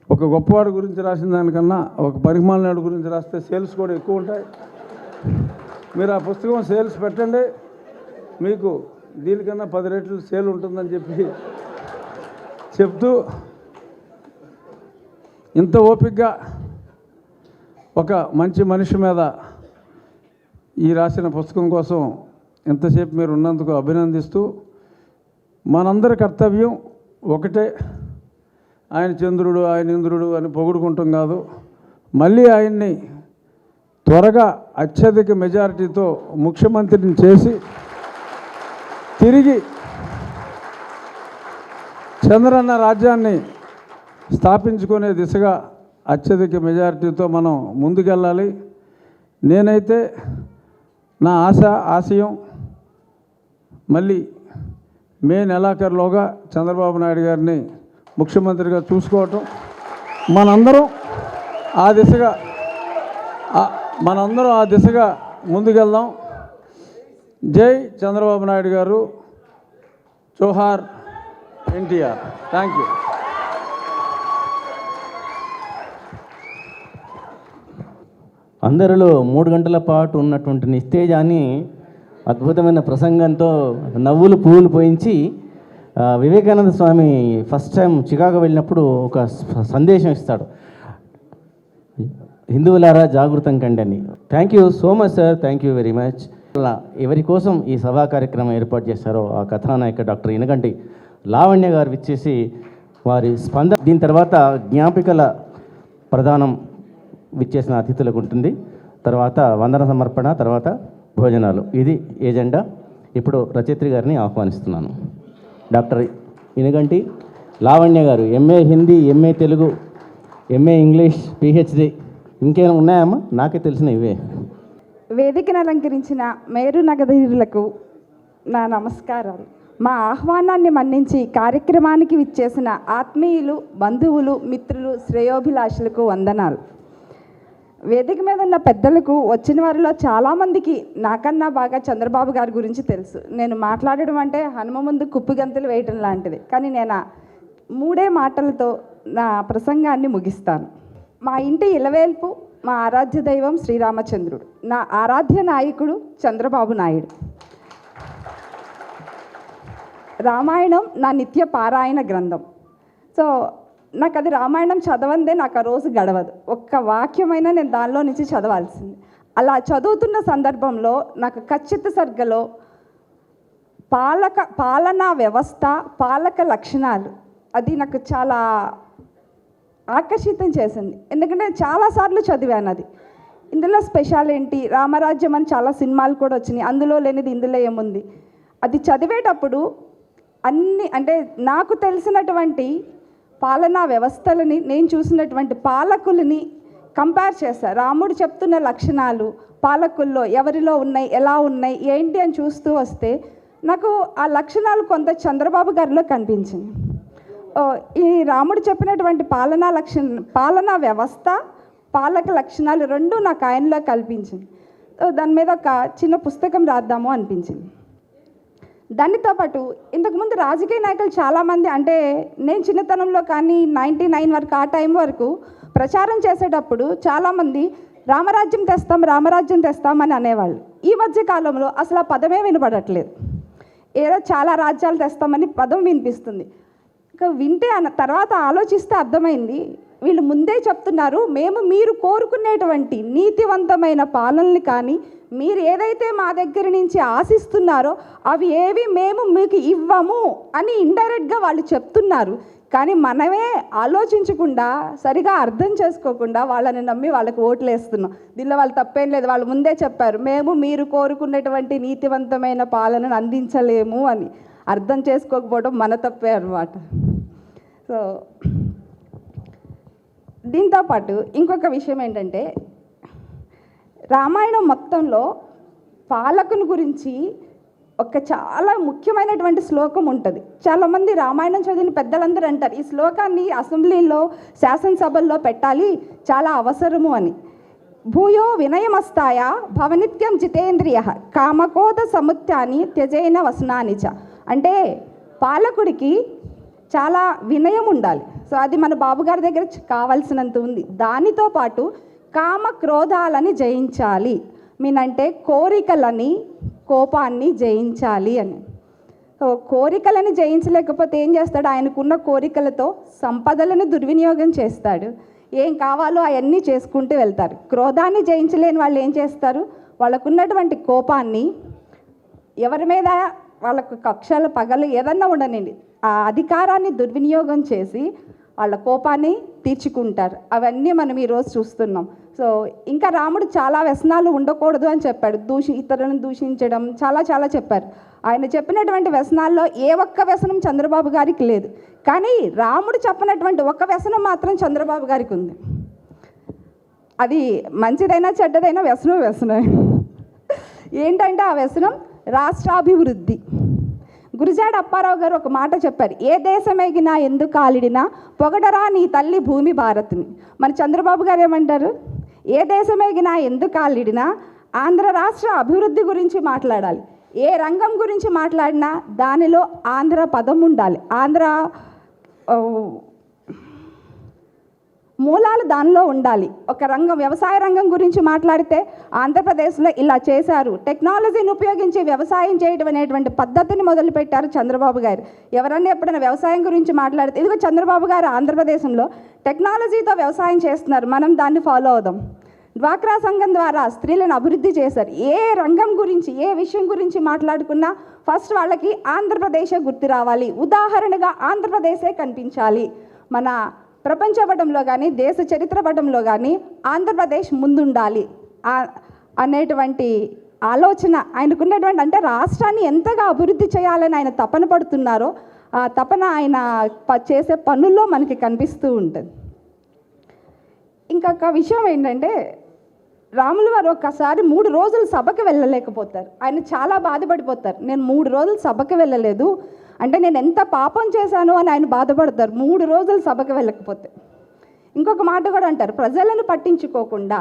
ఒక గొప్పవాడి గురించి రాసిన దానికన్నా ఒక పరిమాణాడు గురించి రాస్తే సేల్స్ కూడా ఎక్కువ ఉంటాయి. మీరు ఆ పుస్తకం సేల్స్ పెట్టండి, మీకు దీనికన్నా 10 రెట్లు సేల్ ఉంటుందని చెప్పి చెప్తూ, ఇంత ఓపికగా ఒక మంచి మనిషి మీద ఈ రాసిన పుస్తకం కోసం ఎంతసేపు మీరు ఉన్నందుకు అభినందిస్తూ, మనందరి కర్తవ్యం ఒకటే, ఆయన చంద్రుడు, ఆయన ఇంద్రుడు అని పొగుడుకుంటాం కాదు, మళ్ళీ ఆయన్ని త్వరగా అత్యధిక మెజారిటీతో ముఖ్యమంత్రిని చేసి తిరిగి చంద్రన్న రాజ్యాన్ని స్థాపించుకునే దిశగా అత్యధిక మెజారిటీతో మనం ముందుకెళ్ళాలి. నేనైతే నా ఆశయం మళ్ళీ మే నెలాఖరులోగా చంద్రబాబు నాయుడు గారిని ముఖ్యమంత్రిగా చూసుకోవటం, మనందరం ఆ దిశగా ముందుకెళ్దాం. జై చంద్రబాబు నాయుడు గారు, జోహార్ ఎన్టీఆర్. Thank you. అందరిలో 3 గంటల పాటు ఉన్నటువంటి నిస్తేజాన్ని అద్భుతమైన ప్రసంగంతో నవ్వులు పువ్వులు పోయించి, Vivekananda Swami first time Chicago వెళ్ళినప్పుడు ఒక సందేశం ఇస్తాడు, హిందువులారా జాగృతం కండి అని. Thank you so much sir, thank you very much. ఎవరి కోసం ఈ సభా కార్యక్రమం ఏర్పాటు చేశారో ఆ కథానాయక డాక్టర్ ఇనగంటి లావణ్య గారు విచ్చేసి వారి స్పందన, దీని తర్వాత జ్ఞాపికల ప్రదానం విచ్చేసిన అతిథులకు ఉంటుంది, తర్వాత వందన సమర్పణ, తర్వాత భోజనాలు. ఇది ఏజెండా. ఇప్పుడు రచయిత్రి గారిని ఆహ్వానిస్తున్నాను. డాక్టర్ ఇనుగంటి లావణ్య గారు, MA Hindi, MA Telugu, MA English, PhD, ఇంకేమైనా ఉన్నాయమ్మా? నాకే తెలిసిన ఇవే. వేదికను అలంకరించిన మేరు నగధీరులకు నా నమస్కారాలు. మా ఆహ్వానాన్ని మన్నించి కార్యక్రమానికి విచ్చేసిన ఆత్మీయులు, బంధువులు, మిత్రులు, శ్రేయోభిలాషులకు వందనాలు. వేదిక మీద ఉన్న పెద్దలకు, వచ్చిన వారిలో చాలామందికి నాకన్నా బాగా చంద్రబాబు గారి గురించి తెలుసు. నేను మాట్లాడడం అంటే హనుమ ముందు కుప్పిగంతులు వేయటం లాంటిది. కానీ నేను 3 మాటలతో నా ప్రసంగాన్ని ముగిస్తాను. మా ఇంటి ఇలవేల్పు, మా ఆరాధ్య దైవం శ్రీరామచంద్రుడు, నా ఆరాధ్య నాయకుడు చంద్రబాబు నాయుడు. రామాయణం నా నిత్య పారాయణ గ్రంథం. సో నాకు అది రామాయణం చదవందే నాకు ఆ రోజు గడవదు. ఒక్క వాక్యమైనా నేను దానిలో నుంచి చదవాల్సింది. అలా చదువుతున్న సందర్భంలో నాకు ఖచ్చిత సర్గలో పాలనా వ్యవస్థ, పాలక లక్షణాలు అది నాకు చాలా ఆకర్షితం చేసింది. ఎందుకంటే చాలాసార్లు చదివాను అది. ఇందులో స్పెషల్ ఏంటి, రామరాజ్యం అని చాలా సినిమాలు కూడా వచ్చినాయి, అందులో లేనిది ఇందులో ఏముంది. అది చదివేటప్పుడు అంటే నాకు తెలిసినటువంటి పాలనా వ్యవస్థలని, నేను చూసినటువంటి పాలకులని కంపేర్ చేశాను. రాముడు చెప్తున్న లక్షణాలు పాలకుల్లో ఎవరిలో ఉన్నాయి, ఎలా ఉన్నాయి, ఏంటి అని చూస్తూ వస్తే నాకు ఆ లక్షణాలు కొంత చంద్రబాబు గారిలో కనిపించింది. ఈ రాముడు చెప్పినటువంటి పాలనా వ్యవస్థ, పాలక లక్షణాలు 2 నాకు ఆయనలో కల్పించింది. దాని మీద ఒక చిన్న పుస్తకం రాద్దాము అనిపించింది. దానితో పాటు ఇంతకుముందు రాజకీయ నాయకులు చాలామంది, అంటే నేను చిన్నతనంలో కానీ 99 వరకు, ఆ టైం వరకు ప్రచారం చేసేటప్పుడు చాలామంది రామరాజ్యం తెస్తాం అని అనేవాళ్ళు. ఈ మధ్య కాలంలో అసలు ఆ పదమే వినపడట్లేదు. ఏదో చాలా రాజ్యాలు తెస్తామని పదం వినిపిస్తుంది. ఇంకా వింటే తర్వాత ఆలోచిస్తే అర్థమైంది, వీళ్ళు ముందే చెప్తున్నారు, మేము మీరు కోరుకునేటువంటి నీతివంతమైన పాలనని కానీ, మీరు ఏదైతే మా దగ్గర నుంచి ఆశిస్తున్నారో అవి ఏవి మేము మీకు ఇవ్వము అని ఇండైరెక్ట్గా వాళ్ళు చెప్తున్నారు. కానీ మనమే ఆలోచించకుండా, సరిగా అర్థం చేసుకోకుండా వాళ్ళని నమ్మి వాళ్ళకి ఓట్లు వేస్తున్నాం. దీనిలో వాళ్ళు తప్పేం లేదు. వాళ్ళు ముందే చెప్పారు, మేము మీరు కోరుకున్నటువంటి నీతివంతమైన పాలనను అందించలేము అని. అర్థం చేసుకోకపోవడం మన తప్పే అన్నమాట. సో దీంతోపాటు ఇంకొక విషయం ఏంటంటే, రామాయణం మొత్తంలో పాలకుని గురించి ఒక చాలా ముఖ్యమైనటువంటి శ్లోకం ఉంటుంది. చాలామంది రామాయణం చదివిన పెద్దలందరూ అంటారు, ఈ శ్లోకాన్ని అసెంబ్లీలో, శాసనసభల్లో పెట్టాలి, చాలా అవసరము అని. భూయో వినయమస్తాయ భవనిత్యం జితేంద్రియ కామకోద సముత్యాన్ని త్యజైన వసనానిచ. అంటే పాలకుడికి చాలా వినయం ఉండాలి. సో అది మన బాబుగారి దగ్గర కావాల్సినంత ఉంది. దానితో పాటు కామ క్రోధాలని జయించాలి, మీనంటే కోరికలని, కోపాన్ని జయించాలి అని. సో కోరికలని జయించలేకపోతే ఏం చేస్తాడు, ఆయనకున్న కోరికలతో సంపదలను దుర్వినియోగం చేస్తాడు. ఏం కావాలో అవన్నీ చేసుకుంటూ వెళ్తారు. క్రోధాన్ని జయించలేని వాళ్ళు ఏం చేస్తారు, వాళ్ళకున్నటువంటి కోపాన్ని ఎవరి మీద, వాళ్ళకు కక్షలు, పగలు ఏదన్నా ఉండనండి, ఆ అధికారాన్ని దుర్వినియోగం చేసి వాళ్ళ కోపాన్ని తీర్చుకుంటారు. అవన్నీ మనం ఈరోజు చూస్తున్నాం. సో ఇంకా రాముడు చాలా వ్యసనాలు ఉండకూడదు అని చెప్పాడు. ఇతరులను దూషించడం చాలా చెప్పారు. ఆయన చెప్పినటువంటి వ్యసనాల్లో ఏ ఒక్క వ్యసనం చంద్రబాబు గారికి లేదు. కానీ రాముడు చెప్పినటువంటి ఒక్క వ్యసనం మాత్రం చంద్రబాబు గారికి ఉంది. అది మంచిదైనా చెడ్డదైనా వ్యసనం ఏంటంటే ఆ వ్యసనం రాష్ట్రాభివృద్ధి. గురజాడ అప్పారావు గారు ఒక మాట చెప్పారు, ఏ దేశమేగినా ఎందుకు కాలిడినా పొగడరా నీ తల్లి భూమి భారత్ని. మన చంద్రబాబు గారు ఏమంటారు, ఏ దేశమేగినా ఎందుకు కాలిడినా ఆంధ్ర రాష్ట్ర అభివృద్ధి గురించి మాట్లాడాలి. ఏ రంగం గురించి మాట్లాడినా దానిలో ఆంధ్ర పదం ఉండాలి, ఆంధ్ర మూలాలు దానిలో ఉండాలి. ఒక రంగం, వ్యవసాయ రంగం గురించి మాట్లాడితే ఆంధ్రప్రదేశ్లో ఇలా చేశారు, టెక్నాలజీని ఉపయోగించి వ్యవసాయం చేయడం అనేటువంటి పద్ధతిని మొదలుపెట్టారు చంద్రబాబు గారు. ఎవరన్నా ఎప్పుడైనా వ్యవసాయం గురించి మాట్లాడితే, ఇదిగో చంద్రబాబు గారు ఆంధ్రప్రదేశంలో టెక్నాలజీతో వ్యవసాయం చేస్తున్నారు, మనం దాన్ని ఫాలో అవుదాం. డ్వాక్రా సంఘం ద్వారా స్త్రీలను అభివృద్ధి చేశారు. ఏ రంగం గురించి, ఏ విషయం గురించి మాట్లాడుకున్నా ఫస్ట్ వాళ్ళకి ఆంధ్రప్రదేశే గుర్తు రావాలి, ఉదాహరణగా ఆంధ్రప్రదేశే కనిపించాలి. మన ప్రపంచ పటంలో కానీ, దేశ చరిత్ర పటంలో కానీ ఆంధ్రప్రదేశ్ ముందుండాలి అనేటువంటి ఆలోచన, ఆయనకున్నటువంటి అంటే రాష్ట్రాన్ని ఎంతగా అభివృద్ధి చేయాలని ఆయన తపన పడుతున్నారో ఆ తపన ఆయన చేసే పనుల్లో మనకి కనిపిస్తూ ఉంటుంది. ఇంకొక విషయం ఏంటంటే, రాములు వారు ఒక్కసారి 3 రోజులు సభకి వెళ్ళలేకపోతారు. ఆయన చాలా బాధపడిపోతారు. నేను 3 రోజులు సభకి వెళ్ళలేదు అంటే నేను ఎంత పాపం చేశాను అని ఆయన బాధపడతారు 3 రోజులు సభకి వెళ్ళకపోతే. ఇంకొక మాట కూడా అంటారు, ప్రజలను పట్టించుకోకుండా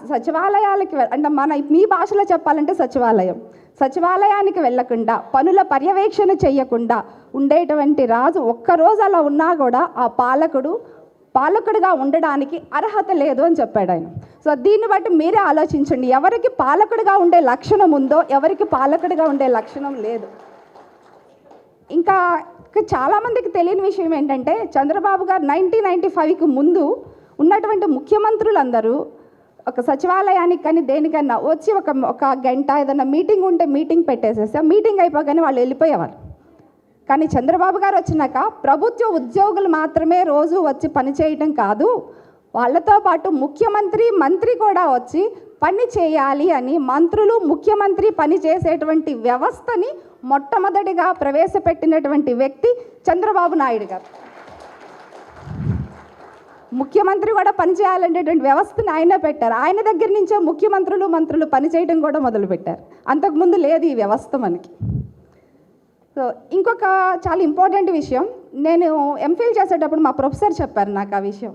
సచివాలయాలకి అంటే మీ భాషలో చెప్పాలంటే సచివాలయానికి వెళ్ళకుండా పనుల పర్యవేక్షణ చేయకుండా ఉండేటువంటి రాజు ఒక్కరోజు అలా ఉన్నా కూడా ఆ పాలకుడిగా ఉండడానికి అర్హత లేదు అని చెప్పాడు ఆయన. సో దీన్ని బట్టి మీరే ఆలోచించండి, ఎవరికి పాలకుడిగా ఉండే లక్షణం ఉందో ఎవరికి పాలకుడిగా ఉండే లక్షణం లేదు. ఇంకా చాలామందికి తెలియని విషయం ఏంటంటే, చంద్రబాబు గారు 1995కి ముందు ఉన్నటువంటి ముఖ్యమంత్రులందరూ ఒక సచివాలయానికి కానీ దేనికన్నా వచ్చి ఒక గంట ఏదైనా మీటింగ్ ఉంటే మీటింగ్ పెట్టేసేసి మీటింగ్ అయిపోగానే వాళ్ళు వెళ్ళిపోయేవారు. కానీ చంద్రబాబు గారు వచ్చినాక ప్రభుత్వ ఉద్యోగులు మాత్రమే రోజు వచ్చి పని చేయటం కాదు, వాళ్ళతో పాటు మంత్రి కూడా వచ్చి పని చేయాలి అని మంత్రులు ముఖ్యమంత్రి పని చేసేటువంటి వ్యవస్థని మొట్టమొదటిగా ప్రవేశపెట్టినటువంటి వ్యక్తి చంద్రబాబు నాయుడు గారు. ముఖ్యమంత్రి కూడా పనిచేయాలనేటువంటి వ్యవస్థను ఆయనే పెట్టారు. ఆయన దగ్గర నుంచే మంత్రులు పనిచేయడం కూడా మొదలుపెట్టారు. అంతకుముందు లేదు ఈ వ్యవస్థ మనకి. సో ఇంకొక చాలా ఇంపార్టెంట్ విషయం, నేను ఎంఫిల్ చేసేటప్పుడు మా ప్రొఫెసర్ చెప్పారు నాకు ఆ విషయం.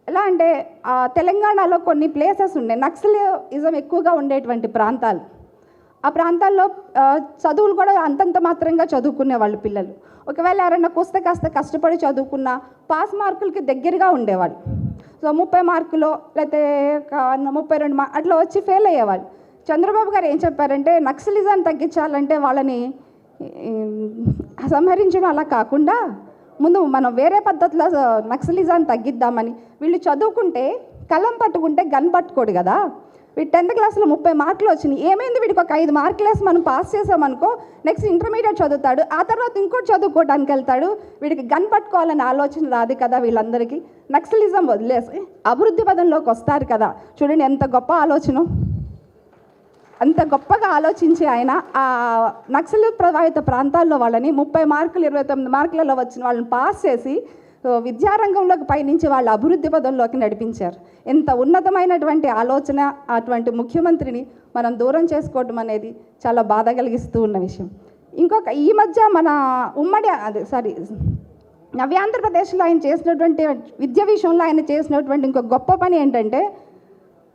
ఎలా అంటే తెలంగాణలో కొన్ని ప్లేసెస్ ఉండే నక్సలిజం ఎక్కువగా ఉండేటువంటి ప్రాంతాలు, ఆ ప్రాంతాల్లో చదువులు కూడా అంతంత మాత్రంగా చదువుకునే వాళ్ళు పిల్లలు. ఒకవేళ ఎవరైనా కాస్త కష్టపడి చదువుకున్న పాస్ మార్కులకి దగ్గరగా ఉండేవాళ్ళు. సో 30 మార్కులు లేకపోతే 32 అట్లా వచ్చి ఫెయిల్ అయ్యేవాళ్ళు. చంద్రబాబు గారు ఏం చెప్పారంటే, నక్సలిజాన్ని తగ్గించాలంటే వాళ్ళని సంహరించడం అలా కాకుండా ముందు మనం వేరే పద్ధతిలో నక్సలిజాన్ని తగ్గిద్దామని, వీళ్ళు చదువుకుంటే కలం పట్టుకుంటే గన్ పట్టుకోడు కదా, వీడు 10th క్లాస్లో 30 మార్కులు వచ్చినాయి, ఏమైంది వీడికి ఒక 5 మార్కులు వేసి మనం పాస్ చేసామనుకో నెక్స్ట్ ఇంటర్మీడియట్ చదువుతాడు, ఆ తర్వాత ఇంకోటి చదువుకోవడానికి వెళ్తాడు, వీడికి గన్ పట్టుకోవాలని ఆలోచన రాదు కదా. వీళ్ళందరికీ నక్సలిజం వదిలేసి అభివృద్ధి పదంలోకి వస్తారు కదా. చూడండి ఎంత గొప్ప ఆలోచన, అంత గొప్పగా ఆలోచించి ఆయన ఆ నక్సల్ ప్రభావిత ప్రాంతాల్లో వాళ్ళని 30 మార్కులు 29 మార్కులలో వచ్చిన వాళ్ళని పాస్ చేసి విద్యారంగంలోకి పయనించి వాళ్ళ అభివృద్ధి పదంలోకి నడిపించారు. ఎంత ఉన్నతమైనటువంటి ఆలోచన, అటువంటి ముఖ్యమంత్రిని మనం దూరం చేసుకోవటం అనేది చాలా బాధ కలిగిస్తూ ఉన్న విషయం. ఇంకొక ఈ మధ్య మన నవ్యాంధ్రప్రదేశ్లో ఆయన చేసినటువంటి విద్య విషయంలో ఆయన చేసినటువంటి ఇంకొక గొప్ప పని ఏంటంటే,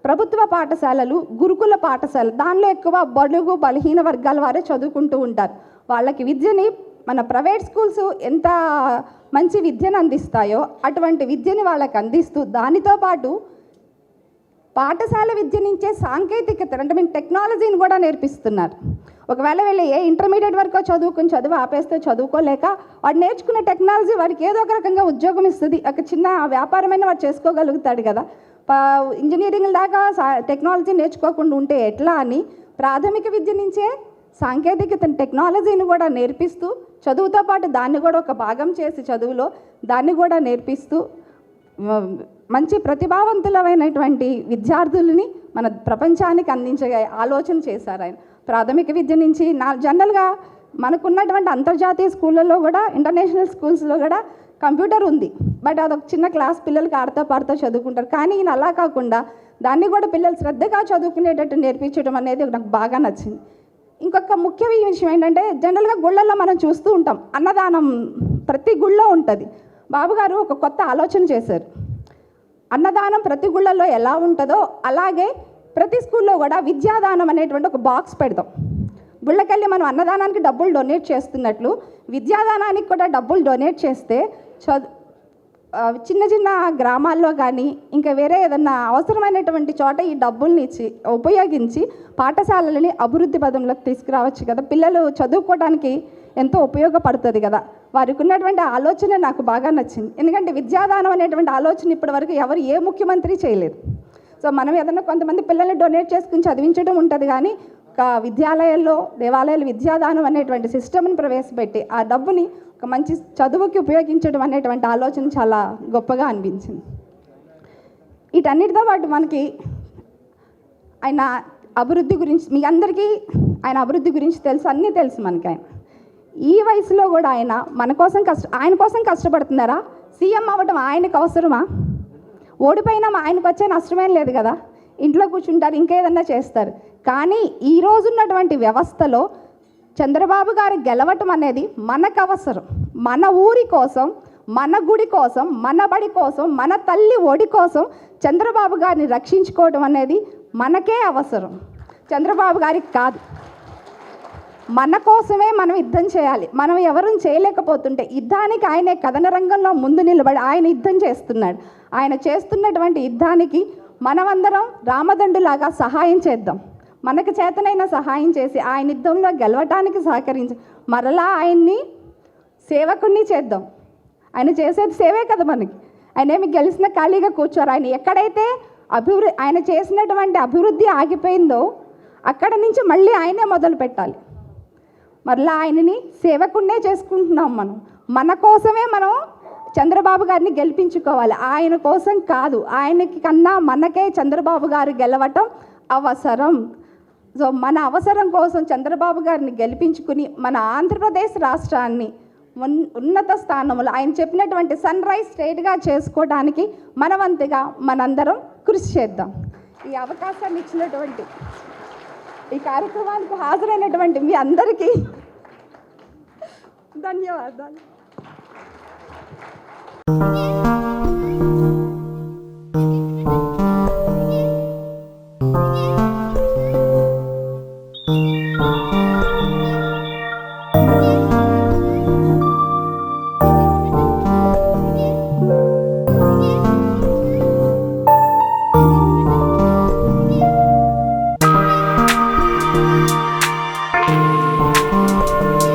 ప్రభుత్వ పాఠశాలలు గురుకుల పాఠశాల దానిలో ఎక్కువ బడుగు బలహీన వర్గాల వారే చదువుకుంటూ ఉంటారు. వాళ్ళకి విద్యని మన ప్రైవేట్ స్కూల్స్ ఎంత మంచి విద్యను అందిస్తాయో అటువంటి విద్యని వాళ్ళకి అందిస్తూ దానితో పాటు పాఠశాల విద్య నుంచే సాంకేతికత అంటే మేము టెక్నాలజీని కూడా నేర్పిస్తున్నారు. ఒకవేళ వీళ్ళు ఏ ఇంటర్మీడియట్ వరకు చదువు ఆపేస్తే చదువుకోలేక వాడు నేర్చుకునే టెక్నాలజీ వాడికి ఏదో ఒక రకంగా ఉద్యోగం ఇస్తుంది, ఒక చిన్న వ్యాపారమైన వాడు చేసుకోగలుగుతాడు కదా. ఇంజనీరింగ్ దాకా టెక్నాలజీ నేర్చుకోకుండా ఉంటే ఎట్లా అని ప్రాథమిక విద్య నుంచే సాంకేతికత టెక్నాలజీని కూడా నేర్పిస్తూ చదువుతో పాటు దాన్ని కూడా ఒక భాగం చేసి చదువులో దాన్ని కూడా నేర్పిస్తూ మంచి ప్రతిభావంతులమైనటువంటి విద్యార్థులని మన ప్రపంచానికి అందించే ఆలోచన చేశారు ఆయన. ప్రాథమిక విద్య నుంచి జనరల్గా మనకున్నటువంటి అంతర్జాతీయ స్కూళ్ళల్లో కూడా ఇంటర్నేషనల్ స్కూల్స్లో కూడా కంప్యూటర్ ఉంది, బట్ అదొక చిన్న క్లాస్ పిల్లలకి ఆడతా పాడుతూ చదువుకుంటారు. కానీ ఈయన అలా కాకుండా దాన్ని కూడా పిల్లలు శ్రద్ధగా చదువుకునేటట్టు నేర్పించడం అనేది నాకు బాగా నచ్చింది. ఇంకొక ముఖ్య విషయం ఏంటంటే, జనరల్గా గుళ్ళల్లో మనం చూస్తూ ఉంటాం అన్నదానం ప్రతి గుళ్ళో ఉంటుంది. బాబుగారు ఒక కొత్త ఆలోచన చేశారు. అన్నదానం ప్రతి గుళ్ళల్లో ఎలా ఉంటుందో అలాగే ప్రతి స్కూల్లో కూడా విద్యాదానం అనేటువంటి ఒక బాక్స్ పెడదాం. గుళ్ళకెళ్ళి మనం అన్నదానానికి డబ్బులు డొనేట్ చేస్తున్నట్లు విద్యాదానానికి కూడా డబ్బులు డొనేట్ చేస్తే చిన్న చిన్న గ్రామాల్లో కానీ ఇంకా వేరే ఏదన్నా అవసరమైనటువంటి చోట ఈ డబ్బుల్ని ఉపయోగించి పాఠశాలలని అభివృద్ధి పదంలోకి తీసుకురావచ్చు కదా. పిల్లలు చదువుకోవడానికి ఎంతో ఉపయోగపడుతుంది కదా. వారికి ఉన్నటువంటి ఆలోచన నాకు బాగా నచ్చింది. ఎందుకంటే విద్యాదానం అనేటువంటి ఆలోచన ఇప్పటివరకు ఎవరు ఏ ముఖ్యమంత్రి చేయలేదు. సో మనం ఏదన్నా కొంతమంది పిల్లల్ని డొనేట్ చేసుకుని చదివించడం ఉంటుంది, కానీ ఒక విద్యాలయాల్లో దేవాలయాలు విద్యాదానం అనేటువంటి సిస్టమ్ని ప్రవేశపెట్టి ఆ డబ్బుని ఒక మంచి చదువుకి ఉపయోగించడం అనేటువంటి ఆలోచన చాలా గొప్పగా అనిపించింది. వీటన్నిటితో పాటు మనకి ఆయన అభివృద్ధి గురించి మీ అందరికీ ఆయన అభివృద్ధి గురించి తెలుసు, అన్నీ తెలుసు మనకి. ఆయన ఈ వయసులో కూడా ఆయన కోసం కష్టపడుతున్నారా? సీఎం అవ్వడం ఆయనకు అవసరమా? ఓడిపోయినా ఆయనకు వచ్చే నష్టమేం లేదు కదా. ఇంట్లో కూర్చుంటారు, ఇంకేదన్నా చేస్తారు. కానీ ఈ రోజున్నటువంటి వ్యవస్థలో చంద్రబాబు గారు గెలవటం అనేది మనకు అవసరం. మన ఊరి కోసం, మన గుడి కోసం, మన బడి కోసం, మన తల్లి ఒడి కోసం చంద్రబాబు గారిని రక్షించుకోవడం అనేది మనకే అవసరం, చంద్రబాబు గారికి కాదు. మన కోసమే మనం యుద్ధం చేయాలి. మనం ఎవరూ చేయలేకపోతుంటే యుద్ధానికి ఆయనే కథన రంగంలో ముందు నిలబడి ఆయన యుద్ధం చేస్తున్నాడు. ఆయన చేస్తున్నటువంటి యుద్ధానికి మనమందరం రామదండులాగా సహాయం చేద్దాం. మనకు చేతనైన సహాయం చేసి ఆయన యుద్ధంలో గెలవటానికి సహకరించి మరలా ఆయన్ని సేవకుణ్ణి చేద్దాం. ఆయన చేసేది సేవే కదా మనకి. ఆయన ఏమి గెలిచిన ఖాళీగా కూర్చోరు. ఆయన ఎక్కడైతే ఆయన చేసినటువంటి అభివృద్ధి ఆగిపోయిందో అక్కడ నుంచి మళ్ళీ ఆయనే మొదలు పెట్టాలి. మరలా ఆయనని సేవకుణ్ణే చేసుకుంటున్నాం. మన కోసమే మనం చంద్రబాబు గారిని గెలిపించుకోవాలి, ఆయన కోసం కాదు. ఆయనకి కన్నా మనకే చంద్రబాబు గారు గెలవటం అవసరం. సో మన అవసరం కోసం చంద్రబాబు గారిని గెలిపించుకుని మన ఆంధ్రప్రదేశ్ రాష్ట్రాన్ని ఉన్నత స్థానంలో ఆయన చెప్పినటువంటి సన్ రైజ్ స్టేట్గా చేసుకోవడానికి మనవంతుగా మనందరం కృషి చేద్దాం. ఈ అవకాశాన్ని ఇచ్చినటువంటి ఈ కార్యక్రమానికి హాజరైనటువంటి మీ అందరికీ ధన్యవాదాలు.